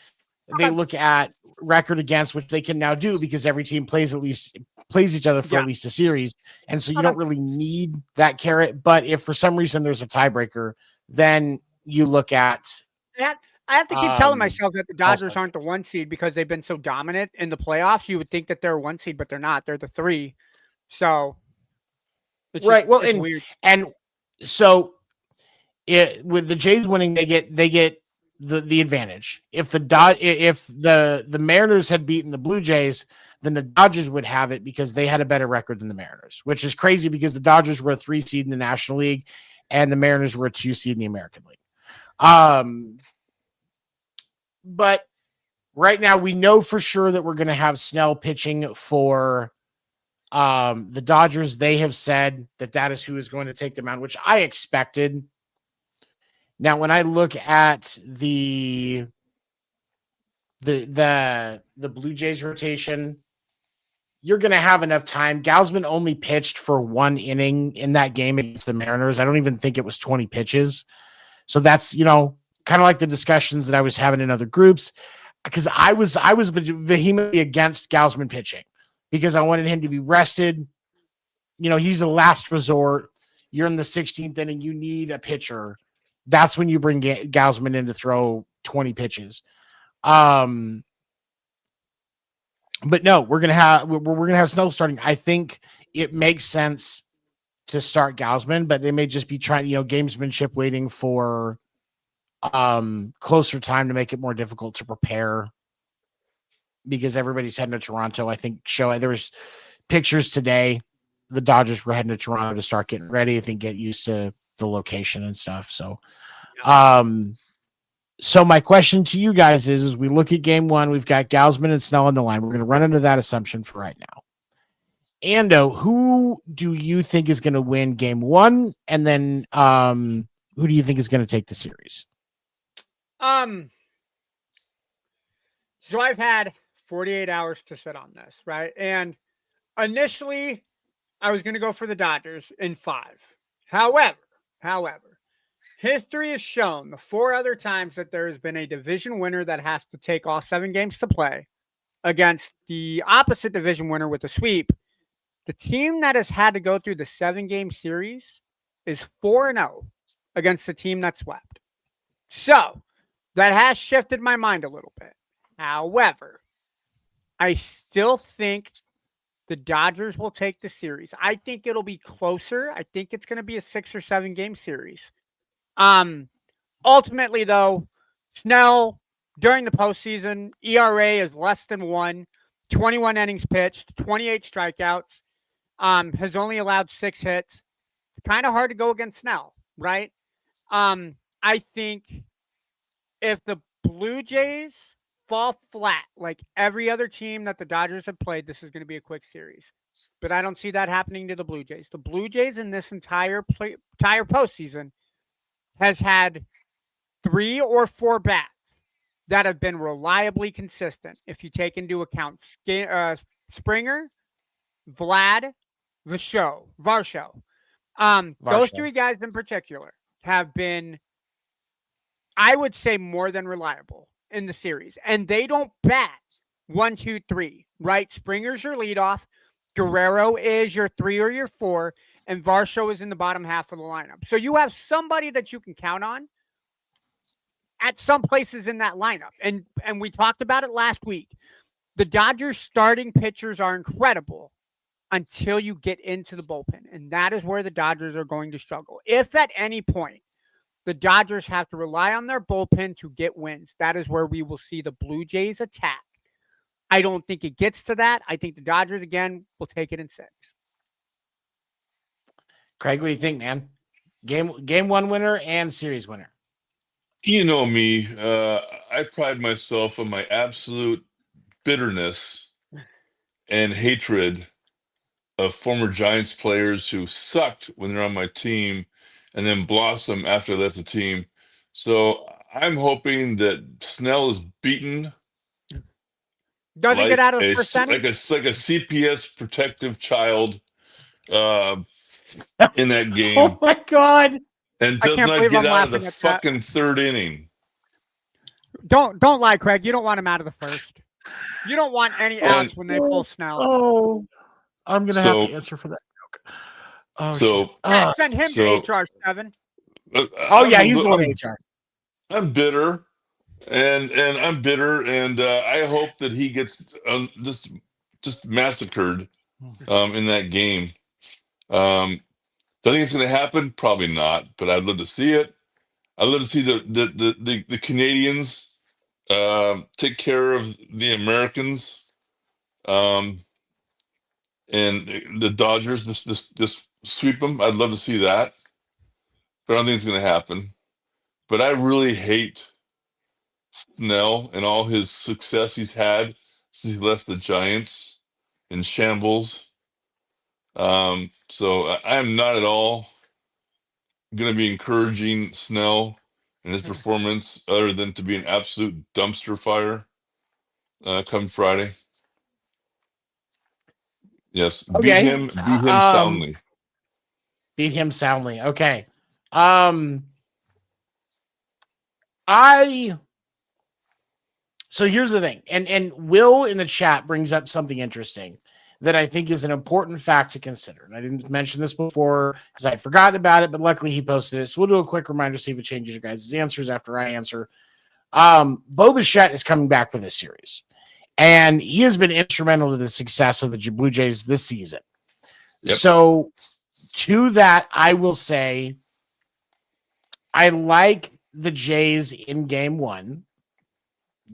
they look at record against, which they can now do because every team plays each other for at least a series. And so you don't really need that carrot. But if for some reason there's a tiebreaker, then you look at that. I have to keep telling myself that the Dodgers aren't the 1 seed because they've been so dominant in the playoffs. You would think that they're a 1 seed, but they're not. They're the 3. So it's right. Well, it's weird. And so with the Jays winning, they get the advantage. If the Mariners had beaten the Blue Jays, then the Dodgers would have it because they had a better record than the Mariners, which is crazy because the Dodgers were a 3 seed in the National League and the Mariners were a 2 seed in the American League. But right now we know for sure that we're going to have Snell pitching for the Dodgers. They have said that is who is going to take them out, which I expected. Now, when I look at the Blue Jays rotation, you're going to have enough time. Gausman only pitched for 1 inning in that game against the Mariners. I don't even think it was 20 pitches. So that's, kind of like the discussions that I was having in other groups, because I was vehemently against Gausman pitching because I wanted him to be rested. He's a last resort. You're in the 16th inning. You need a pitcher. That's when you bring Gausman in to throw 20 pitches. But no, we're gonna have Snell starting. I think it makes sense to start Gausman, but they may just be trying, gamesmanship, waiting for closer time to make it more difficult to prepare because everybody's heading to Toronto. I think there was pictures today. The Dodgers were heading to Toronto to start getting ready. I think get used to the location and stuff. So, so my question to you guys is, as we look at game 1, we've got Gausman and Snell on the line. We're going to run into that assumption for right now. Ando, who do you think is going to win game 1? And then, who do you think is going to take the series? So I've had 48 hours to sit on this, right? And initially I was going to go for the Dodgers in 5. However, history has shown the 4 other times that there has been a division winner that has to take all 7 games to play against the opposite division winner with a sweep. The team that has had to go through the 7-game series is 4-0 against the team that swept. So that has shifted my mind a little bit. However, I still think the Dodgers will take the series. I think it'll be closer. I think it's going to be a 6 or 7 game series. Ultimately, though, Snell during the postseason, ERA is less than 1, 21 innings pitched, 28 strikeouts, has only allowed 6 hits. It's kind of hard to go against Snell, right? I think if the Blue Jays fall flat like every other team that the Dodgers have played, this is going to be a quick series. But I don't see that happening to the Blue Jays. The Blue Jays in this entire postseason has had 3 or 4 bats that have been reliably consistent. If you take into account Springer, Vlad, Varsho. Those 3 guys in particular have been, I would say, more than reliable in the series. And they don't bat 1, 2, 3, right? Springer's your leadoff. Guerrero is your 3 or your 4. And Varsho is in the bottom half of the lineup. So you have somebody that you can count on at some places in that lineup. And we talked about it last week. The Dodgers starting pitchers are incredible until you get into the bullpen. And that is where the Dodgers are going to struggle. If at any point the Dodgers have to rely on their bullpen to get wins, that is where we will see the Blue Jays attack. I don't think it gets to that. I think the Dodgers, again, will take it in 6. Craig, what do you think, man? Game 1 winner and series winner. You know me. I pride myself on my absolute bitterness and hatred of former Giants players who sucked when they're on my team and then blossom after that's a team. So I'm hoping that Snell is beaten. Doesn't get out of the first inning? Like a CPS protective child in that game. Oh my God. And does not get out of the fucking 3rd inning. Don't lie, Craig. You don't want him out of the first. You don't want any outs when they pull Snell. Oh, I'm gonna have to answer for that. Oh, so send him to HR 7. He's going to HR. I'm bitter, and I'm bitter, and I hope that he gets just massacred in that game. Do I think it's going to happen? Probably not, but I'd love to see it. I'd love to see the Canadians take care of the Americans, and the Dodgers just sweep them. I'd love to see that, but I don't think it's going to happen. But I really hate Snell and all his success he's had since he left the Giants in shambles. So I am not at all going to be encouraging Snell and his performance other than to be an absolute dumpster fire come Friday. Yes, beat him soundly. Beat him soundly. Okay. So here's the thing, and Will in the chat brings up something interesting that I think is an important fact to consider. And I didn't mention this before because I'd forgotten about it, but luckily he posted it. So we'll do a quick reminder, see if it changes your guys' answers after I answer. Bo Bichette is coming back for this series, and he has been instrumental to the success of the Blue Jays this season. Yep. So to that, I will say I like the Jays in game 1.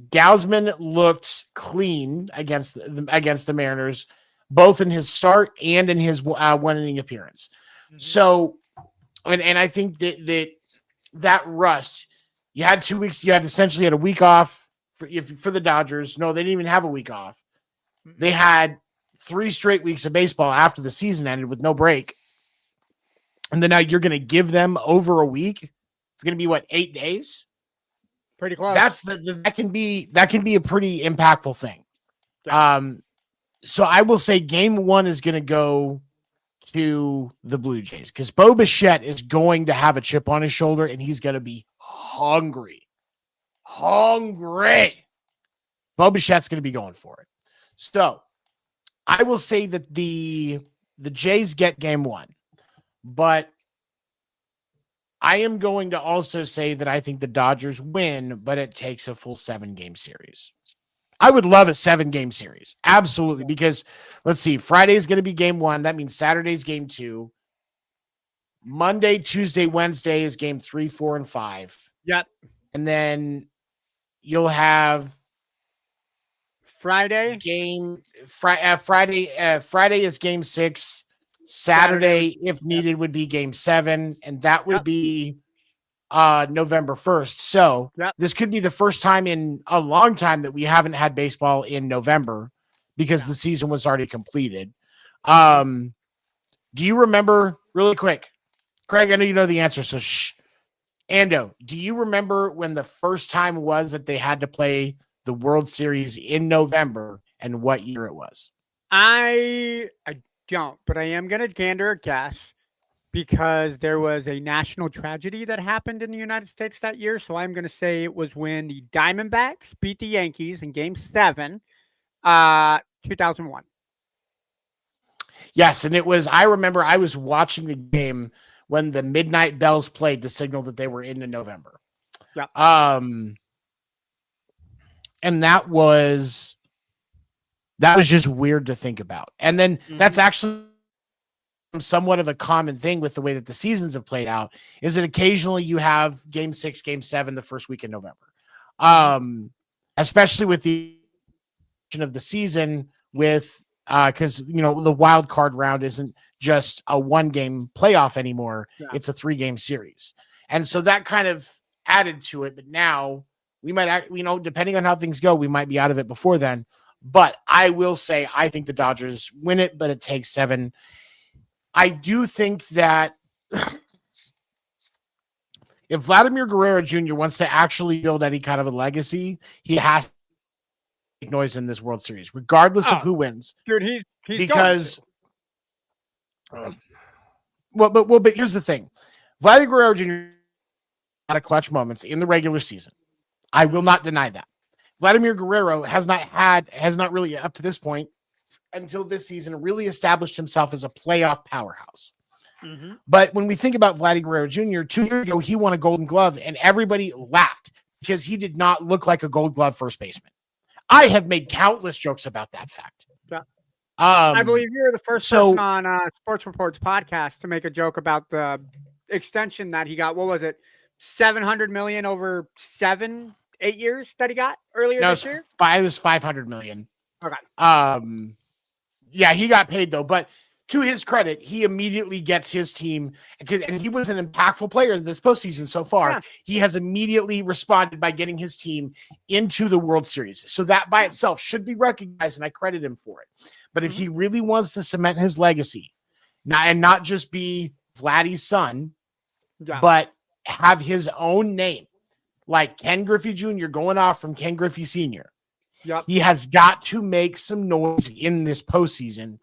Gausman looked clean against the Mariners, both in his start and in his 1 inning appearance. Mm-hmm. So, and I think that rust, you had 2 weeks, you had essentially had a week off for the Dodgers. No, they didn't even have a week off. They had 3 straight weeks of baseball after the season ended with no break. And then now you're going to give them over a week. It's going to be 8 days? Pretty close. That can be a pretty impactful thing. Yeah. So I will say game 1 is going to go to the Blue Jays because Bo Bichette is going to have a chip on his shoulder and he's going to be hungry. Bo Bichette's going to be going for it. So I will say that the Jays get game 1, but I am going to also say that I think the Dodgers win, but it takes a full 7-game series. I would love a 7-game series. Absolutely. Because let's see, Friday is going to be game 1. That means Saturday's game 2. Monday, Tuesday, Wednesday is game 3, 4, and 5. Yep. And then you'll have Friday is game 6. Saturday, if needed, would be game 7, and that would be November 1st. So this could be the first time in a long time that we haven't had baseball in November because the season was already completed. Do you remember, really quick, Craig, I know you know the answer, so shh. Ando, do you remember when the first time was that they had to play the World Series in November and what year it was? I don't, but I am going to gander a guess because there was a national tragedy that happened in the United States that year. So I'm going to say it was when the Diamondbacks beat the Yankees in Game 7, 2001. Yes, and it was, I remember I was watching the game when the midnight bells played to signal that they were into November. Yeah. And that was just weird to think about. And then that's actually somewhat of a common thing with the way that the seasons have played out, is that occasionally you have game 6, game 7, the first week in November. Especially with the of the season with, because, the wild card round isn't just a 1-game playoff anymore. Yeah. It's a 3-game series. And so that kind of added to it. But now we might, depending on how things go, we might be out of it before then. But I will say, I think the Dodgers win it, but it takes 7. I do think that if Vladimir Guerrero Jr. wants to actually build any kind of a legacy, he has to make noise in this World Series, regardless of who wins. Dude, he's because but here's the thing. Vladimir Guerrero Jr. had a clutch moments in the regular season. I will not deny that. Vladimir Guerrero has not really up to this point until this season really established himself as a playoff powerhouse. But when we think about Vladimir Guerrero Jr., 2 years ago, he won a Golden Glove and everybody laughed because he did not look like a Gold Glove first baseman. I have made countless jokes about that fact. Yeah. I believe you're the first person on Sports Report's podcast to make a joke about the extension that he got. What was it? $700 million over 7-8 years that he got earlier this year? It was $500 million. Okay. Yeah, he got paid though, but to his credit, he immediately gets his team, and he was an impactful player this postseason so far. Yeah. He has immediately responded by getting his team into the World Series. So that by itself should be recognized, and I credit him for it. But if he really wants to cement his legacy, not just be Vladdy's son, but have his own name, like Ken Griffey Jr. going off from Ken Griffey Sr., he has got to make some noise in this postseason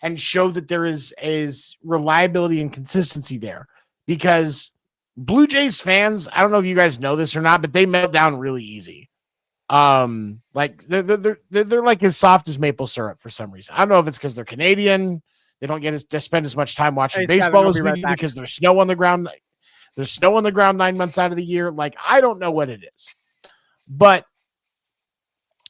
and show that there is reliability and consistency there. Because Blue Jays fans, I don't know if you guys know this or not, but they melt down really easy. Like they're like as soft as maple syrup for some reason. I don't know if it's because they're Canadian. They don't get to spend as much time watching baseball as we do because there's snow on the ground. There's snow on the ground 9 months out of the year. Like, I don't know what it is. But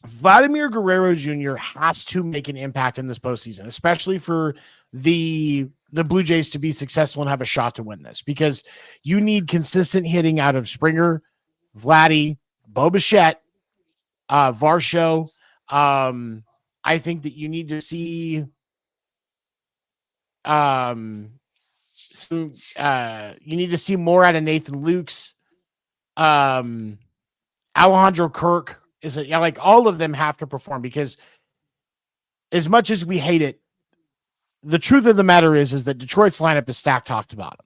Vladimir Guerrero Jr. has to make an impact in this postseason, especially for the Blue Jays to be successful and have a shot to win this, because you need consistent hitting out of Springer, Vladdy, Bo Bichette, Varsho. I think that you need to see you need to see more out of Nathan Lukes. Alejandro Kirk like all of them have to perform, because as much as we hate it, the truth of the matter is that Detroit's lineup is stacked top to bottom.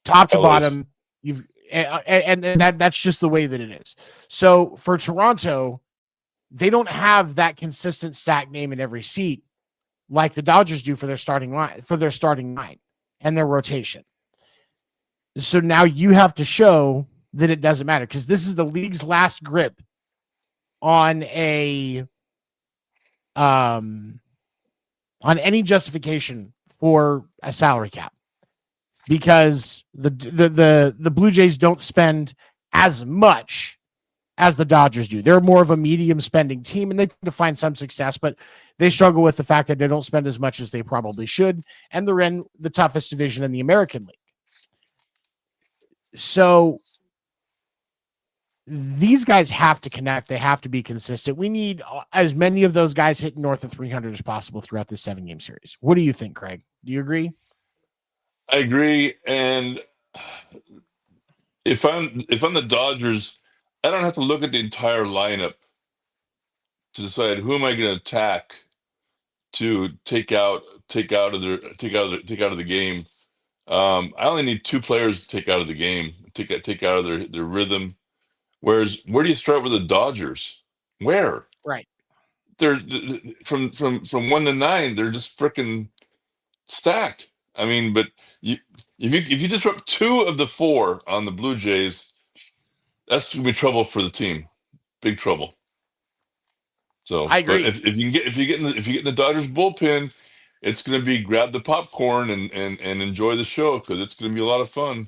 Top to bottom. That's just the way that it is. So for Toronto, they don't have that consistent stack name in every seat like the Dodgers do for their starting line and their rotation. So now you have to show that it doesn't matter, because this is the league's last grip on on any justification for a salary cap, because the Blue Jays don't spend as much as the Dodgers do. They're more of a medium spending team, and they tend to find some success, but they struggle with the fact that they don't spend as much as they probably should, and they're in the toughest division in the American League. So these guys have to connect. They have to be consistent. We need as many of those guys hitting north of 300 as possible throughout this 7-game series. What do you think, Craig? Do you agree? I agree. And if I'm the Dodgers, I don't have to look at the entire lineup to decide who am I going to attack to take out of the game. I only need two players to take out of the game, take out of their rhythm. Whereas, where do you start with the Dodgers? Where? Right. They're from 1 to 9. They're just freaking stacked. I mean, but if you disrupt 2 of the 4 on the Blue Jays, that's gonna be trouble for the team. Big trouble. So I agree. But if you get in the Dodgers bullpen, it's going to be grab the popcorn and enjoy the show because it's going to be a lot of fun.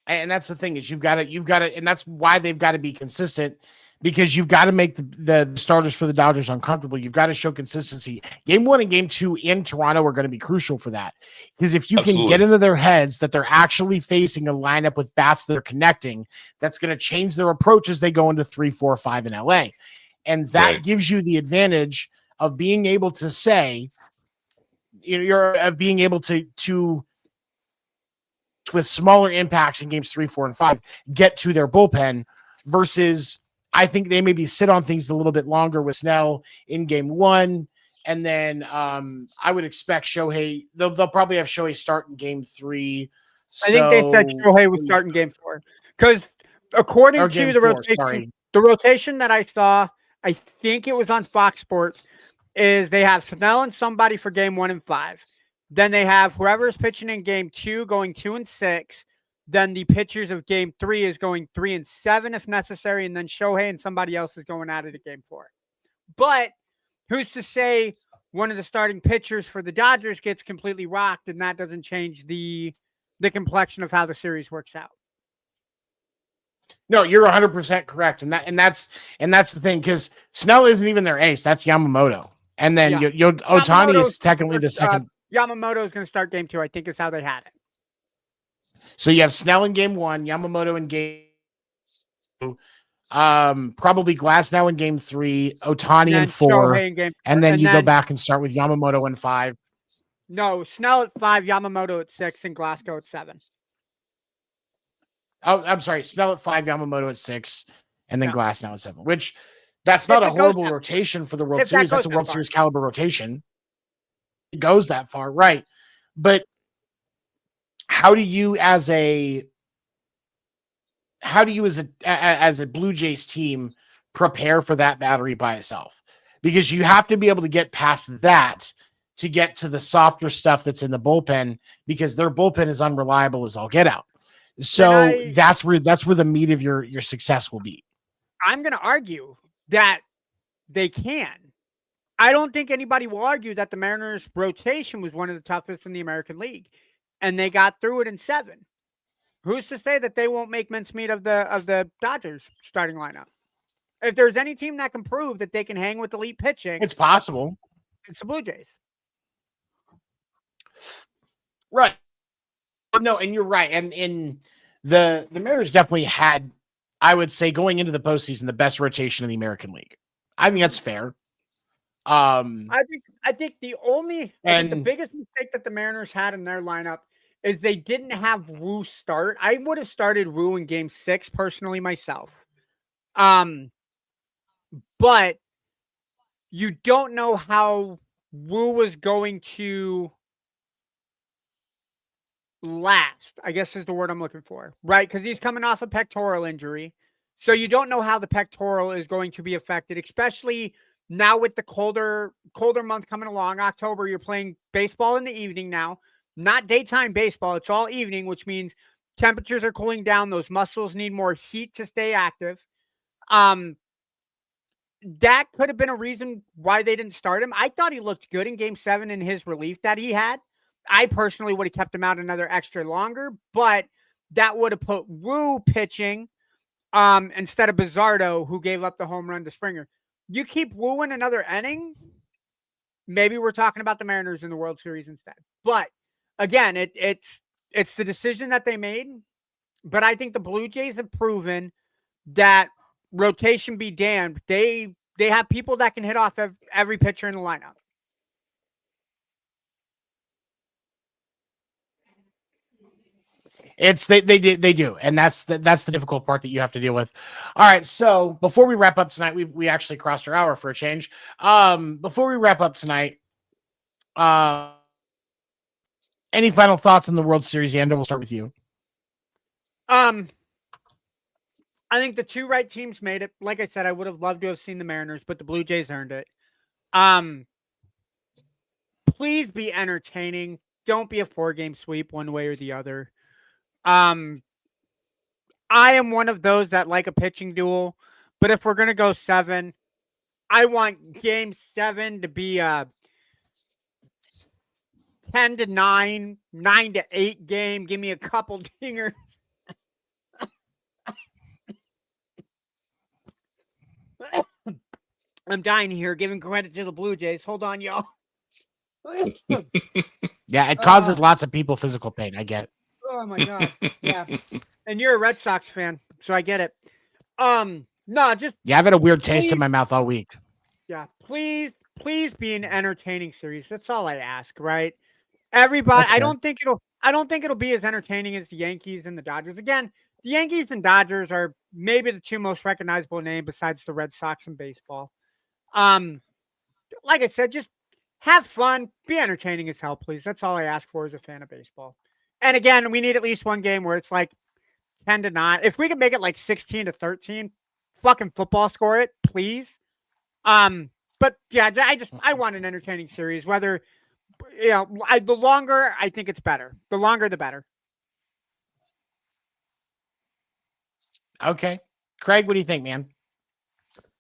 And that's the thing is you've got to, and that's why they've got to be consistent, because you've got to make the starters for the Dodgers uncomfortable. You've got to show consistency. Game 1 and game 2 in Toronto are going to be crucial for that, because if you can get into their heads that they're actually facing a lineup with bats that are connecting, that's going to change their approach as they go into 3, 4, 5 in LA. And that gives you the advantage of being able to say, you're being able to with smaller impacts in games 3, 4, and 5, get to their bullpen, versus I think they maybe sit on things a little bit longer with Snell in game 1. And then I would expect Shohei, they'll probably have Shohei start in game 3. I think they said Shohei would start in game 4. Because according to the rotation that I saw, I think it was on Fox Sports, is they have Snell and somebody for game 1 and 5. Then they have whoever is pitching in game 2 going 2 and 6. Then the pitchers of game 3 is going 3 and 7 if necessary. And then Shohei and somebody else is going at it at game 4. But who's to say one of the starting pitchers for the Dodgers gets completely rocked and that doesn't change the complexion of how the series works out? No, you're 100% correct, and that's the thing, because Snell isn't even their ace. That's Yamamoto, and then Ohtani is technically the second. Yamamoto is going to start game 2. I think is how they had it. So you have Snell in game 1, Yamamoto in game 2, probably Glasnow in game 3, Ohtani in 4, and then you go back and start with Yamamoto in 5. No, Snell at 5, Yamamoto at 6, and Glasgow at 7. Oh, I'm sorry. Snell at 5, Yamamoto at 6, and then Glasnow at 7. Which that's not a horrible rotation for the World Series. That's a World Series caliber rotation. It goes that far, right? But how do you as a Blue Jays team prepare for that battery by itself? Because you have to be able to get past that to get to the softer stuff that's in the bullpen, because their bullpen is unreliable as all get out. So that's where the meat of your success will be. I'm going to argue that they can. I don't think anybody will argue that the Mariners' rotation was one of the toughest in the American League, and they got through it in 7. Who's to say that they won't make mincemeat of the Dodgers starting lineup? If there's any team that can prove that they can hang with elite pitching, it's possible. It's the Blue Jays. Right. No, and you're right. And in the Mariners definitely had, I would say, going into the postseason, the best rotation in the American League. I think that's fair. I think the biggest mistake that the Mariners had in their lineup is they didn't have Wu start. I would have started Wu in game 6 personally myself. But you don't know how Wu was going to last, I guess is the word I'm looking for, right? Because he's coming off a pectoral injury. So you don't know how the pectoral is going to be affected, especially now with the colder month coming along. October, you're playing baseball in the evening now, not daytime baseball. It's all evening, which means temperatures are cooling down. Those muscles need more heat to stay active. That could have been a reason why they didn't start him. I thought he looked good in game 7 in his relief that he had. I personally would have kept him out another extra longer, but that would have put Wu pitching instead of Bizzardo, who gave up the home run to Springer. You keep Wu in another inning, maybe we're talking about the Mariners in the World Series instead. But again, it's the decision that they made. But I think the Blue Jays have proven that rotation be damned. They have people that can hit off every pitcher in the lineup. They do, and that's the difficult part that you have to deal with. All right, so before we wrap up tonight, we actually crossed our hour for a change. Before we wrap up tonight, any final thoughts on the World Series? Ando, we'll start with you. I think the two right teams made it. Like I said, I would have loved to have seen the Mariners, but the Blue Jays earned it. Please be entertaining. Don't be a 4-game sweep one way or the other. I am one of those that like a pitching duel, but if we're gonna go 7, I want Game 7 to be a 10-9, 9-8 game. Give me a couple dingers. I'm dying here, giving credit to the Blue Jays. Hold on, y'all. Yeah, it causes lots of people physical pain. I get it. Oh my god. Yeah. And you're a Red Sox fan, so I get it. No, just I've had a weird taste in my mouth all week. Yeah, please be an entertaining series. That's all I ask, right? Everybody, I don't think it'll be as entertaining as the Yankees and the Dodgers. Again, the Yankees and Dodgers are maybe the two most recognizable names besides the Red Sox in baseball. Like I said, just have fun, be entertaining as hell, please. That's all I ask for as a fan of baseball. And again, we need at least one game where it's like 10-9. If we could make it like 16-13, fucking football score it, please. But yeah, I want an entertaining series. Whether the longer, I think it's better. The longer, the better. Okay, Craig, what do you think, man?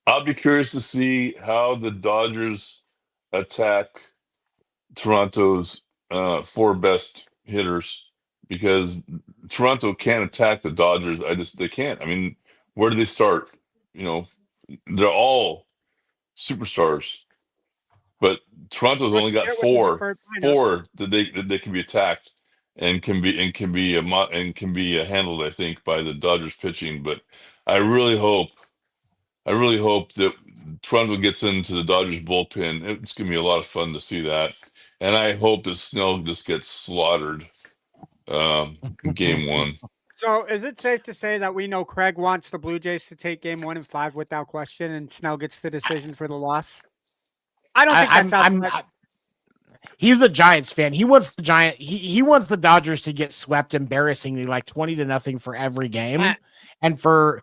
I'll be curious to see how the Dodgers attack Toronto's 4 best hitters, because Toronto can't attack the Dodgers. They can't. I mean, where do they start? They're all superstars, but Toronto's only got four that they can be attacked and can be handled, I think, by the Dodgers pitching. But I really hope that Toronto gets into the Dodgers bullpen. It's gonna be a lot of fun to see that, and I hope that Snell just gets slaughtered in Game 1. So, is it safe to say that we know Craig wants the Blue Jays to take Game 1 and 5 without question, and Snell gets the decision for the loss? I don't think that's he's a Giants fan. He wants the he wants the Dodgers to get swept embarrassingly, like 20-0 for every game, and for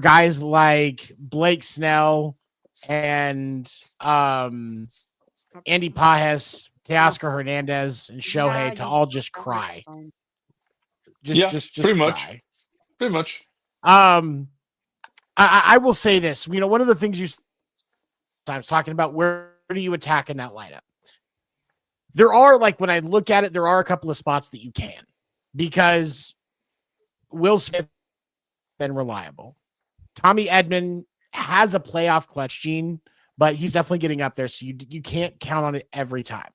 guys like Blake Snell and Andy Pajes, Teoscar Hernandez, and Shohei to all just cry. Just pretty cry. much. I will say this. One of the things I was talking about, where do you attack in that lineup? There are, when I look at it, there are a couple of spots that you can, because Will Smith has been reliable. Tommy Edman has a playoff clutch gene, but he's definitely getting up there, so you can't count on it every time.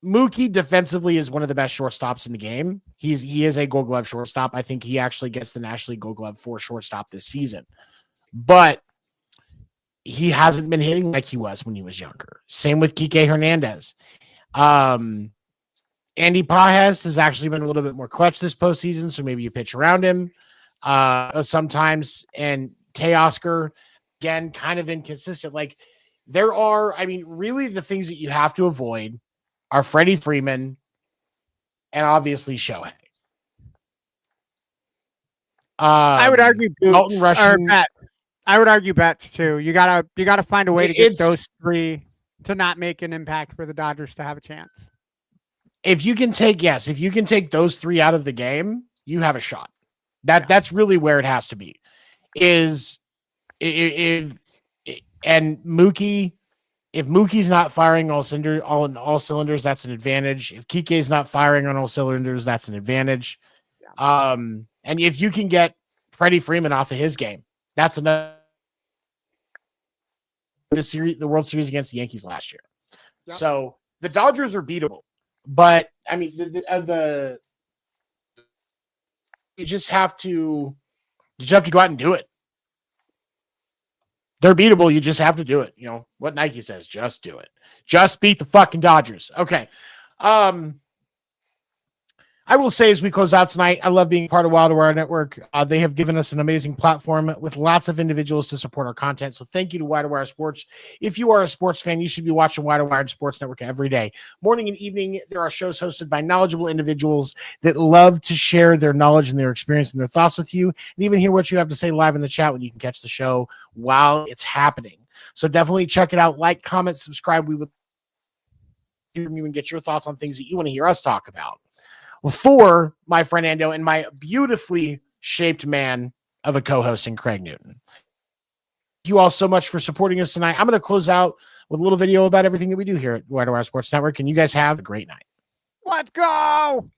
Mookie defensively is one of the best shortstops in the game. He is a Gold Glove shortstop. I think he actually gets the National League Gold Glove for shortstop this season, but he hasn't been hitting like he was when he was younger. Same with Kike Hernandez. Andy Pajes has actually been a little bit more clutch this postseason, so maybe you pitch around him sometimes. And Teoscar, again, kind of inconsistent. There are, really the things that you have to avoid are Freddie Freeman and obviously Shohei. I would argue Dalton Rushing. I would argue Betts too. You gotta find a way to get those 3 to not make an impact for the Dodgers to have a chance. If you can take those 3 out of the game, you have a shot. That's really where it has to be. And Mookie, if Mookie's not firing all cylinders, that's an advantage. If Kike's not firing on all cylinders, that's an advantage. And if you can get Freddie Freeman off of his game, that's another. The World Series against the Yankees last year. Yep. So the Dodgers are beatable, but the You just have to go out and do it. They're beatable. You just have to do it. You know what Nike says, just do it. Just beat the fucking Dodgers. Okay. I will say as we close out tonight, I love being part of Wild Wire Network. They have given us an amazing platform with lots of individuals to support our content. So thank you to Wild Wire Sports. If you are a sports fan, you should be watching Wild Wire Sports Network every day. Morning and evening, there are shows hosted by knowledgeable individuals that love to share their knowledge and their experience and their thoughts with you, and even hear what you have to say live in the chat when you can catch the show while it's happening. So definitely check it out. Like, comment, subscribe. We would hear from you and get your thoughts on things that you want to hear us talk about. For my friend Ando and my beautifully shaped man of a co-host in Craig Newton. Thank you all so much for supporting us tonight. I'm going to close out with a little video about everything that we do here at Wide Wire Sports Network, and you guys have a great night. Let's go!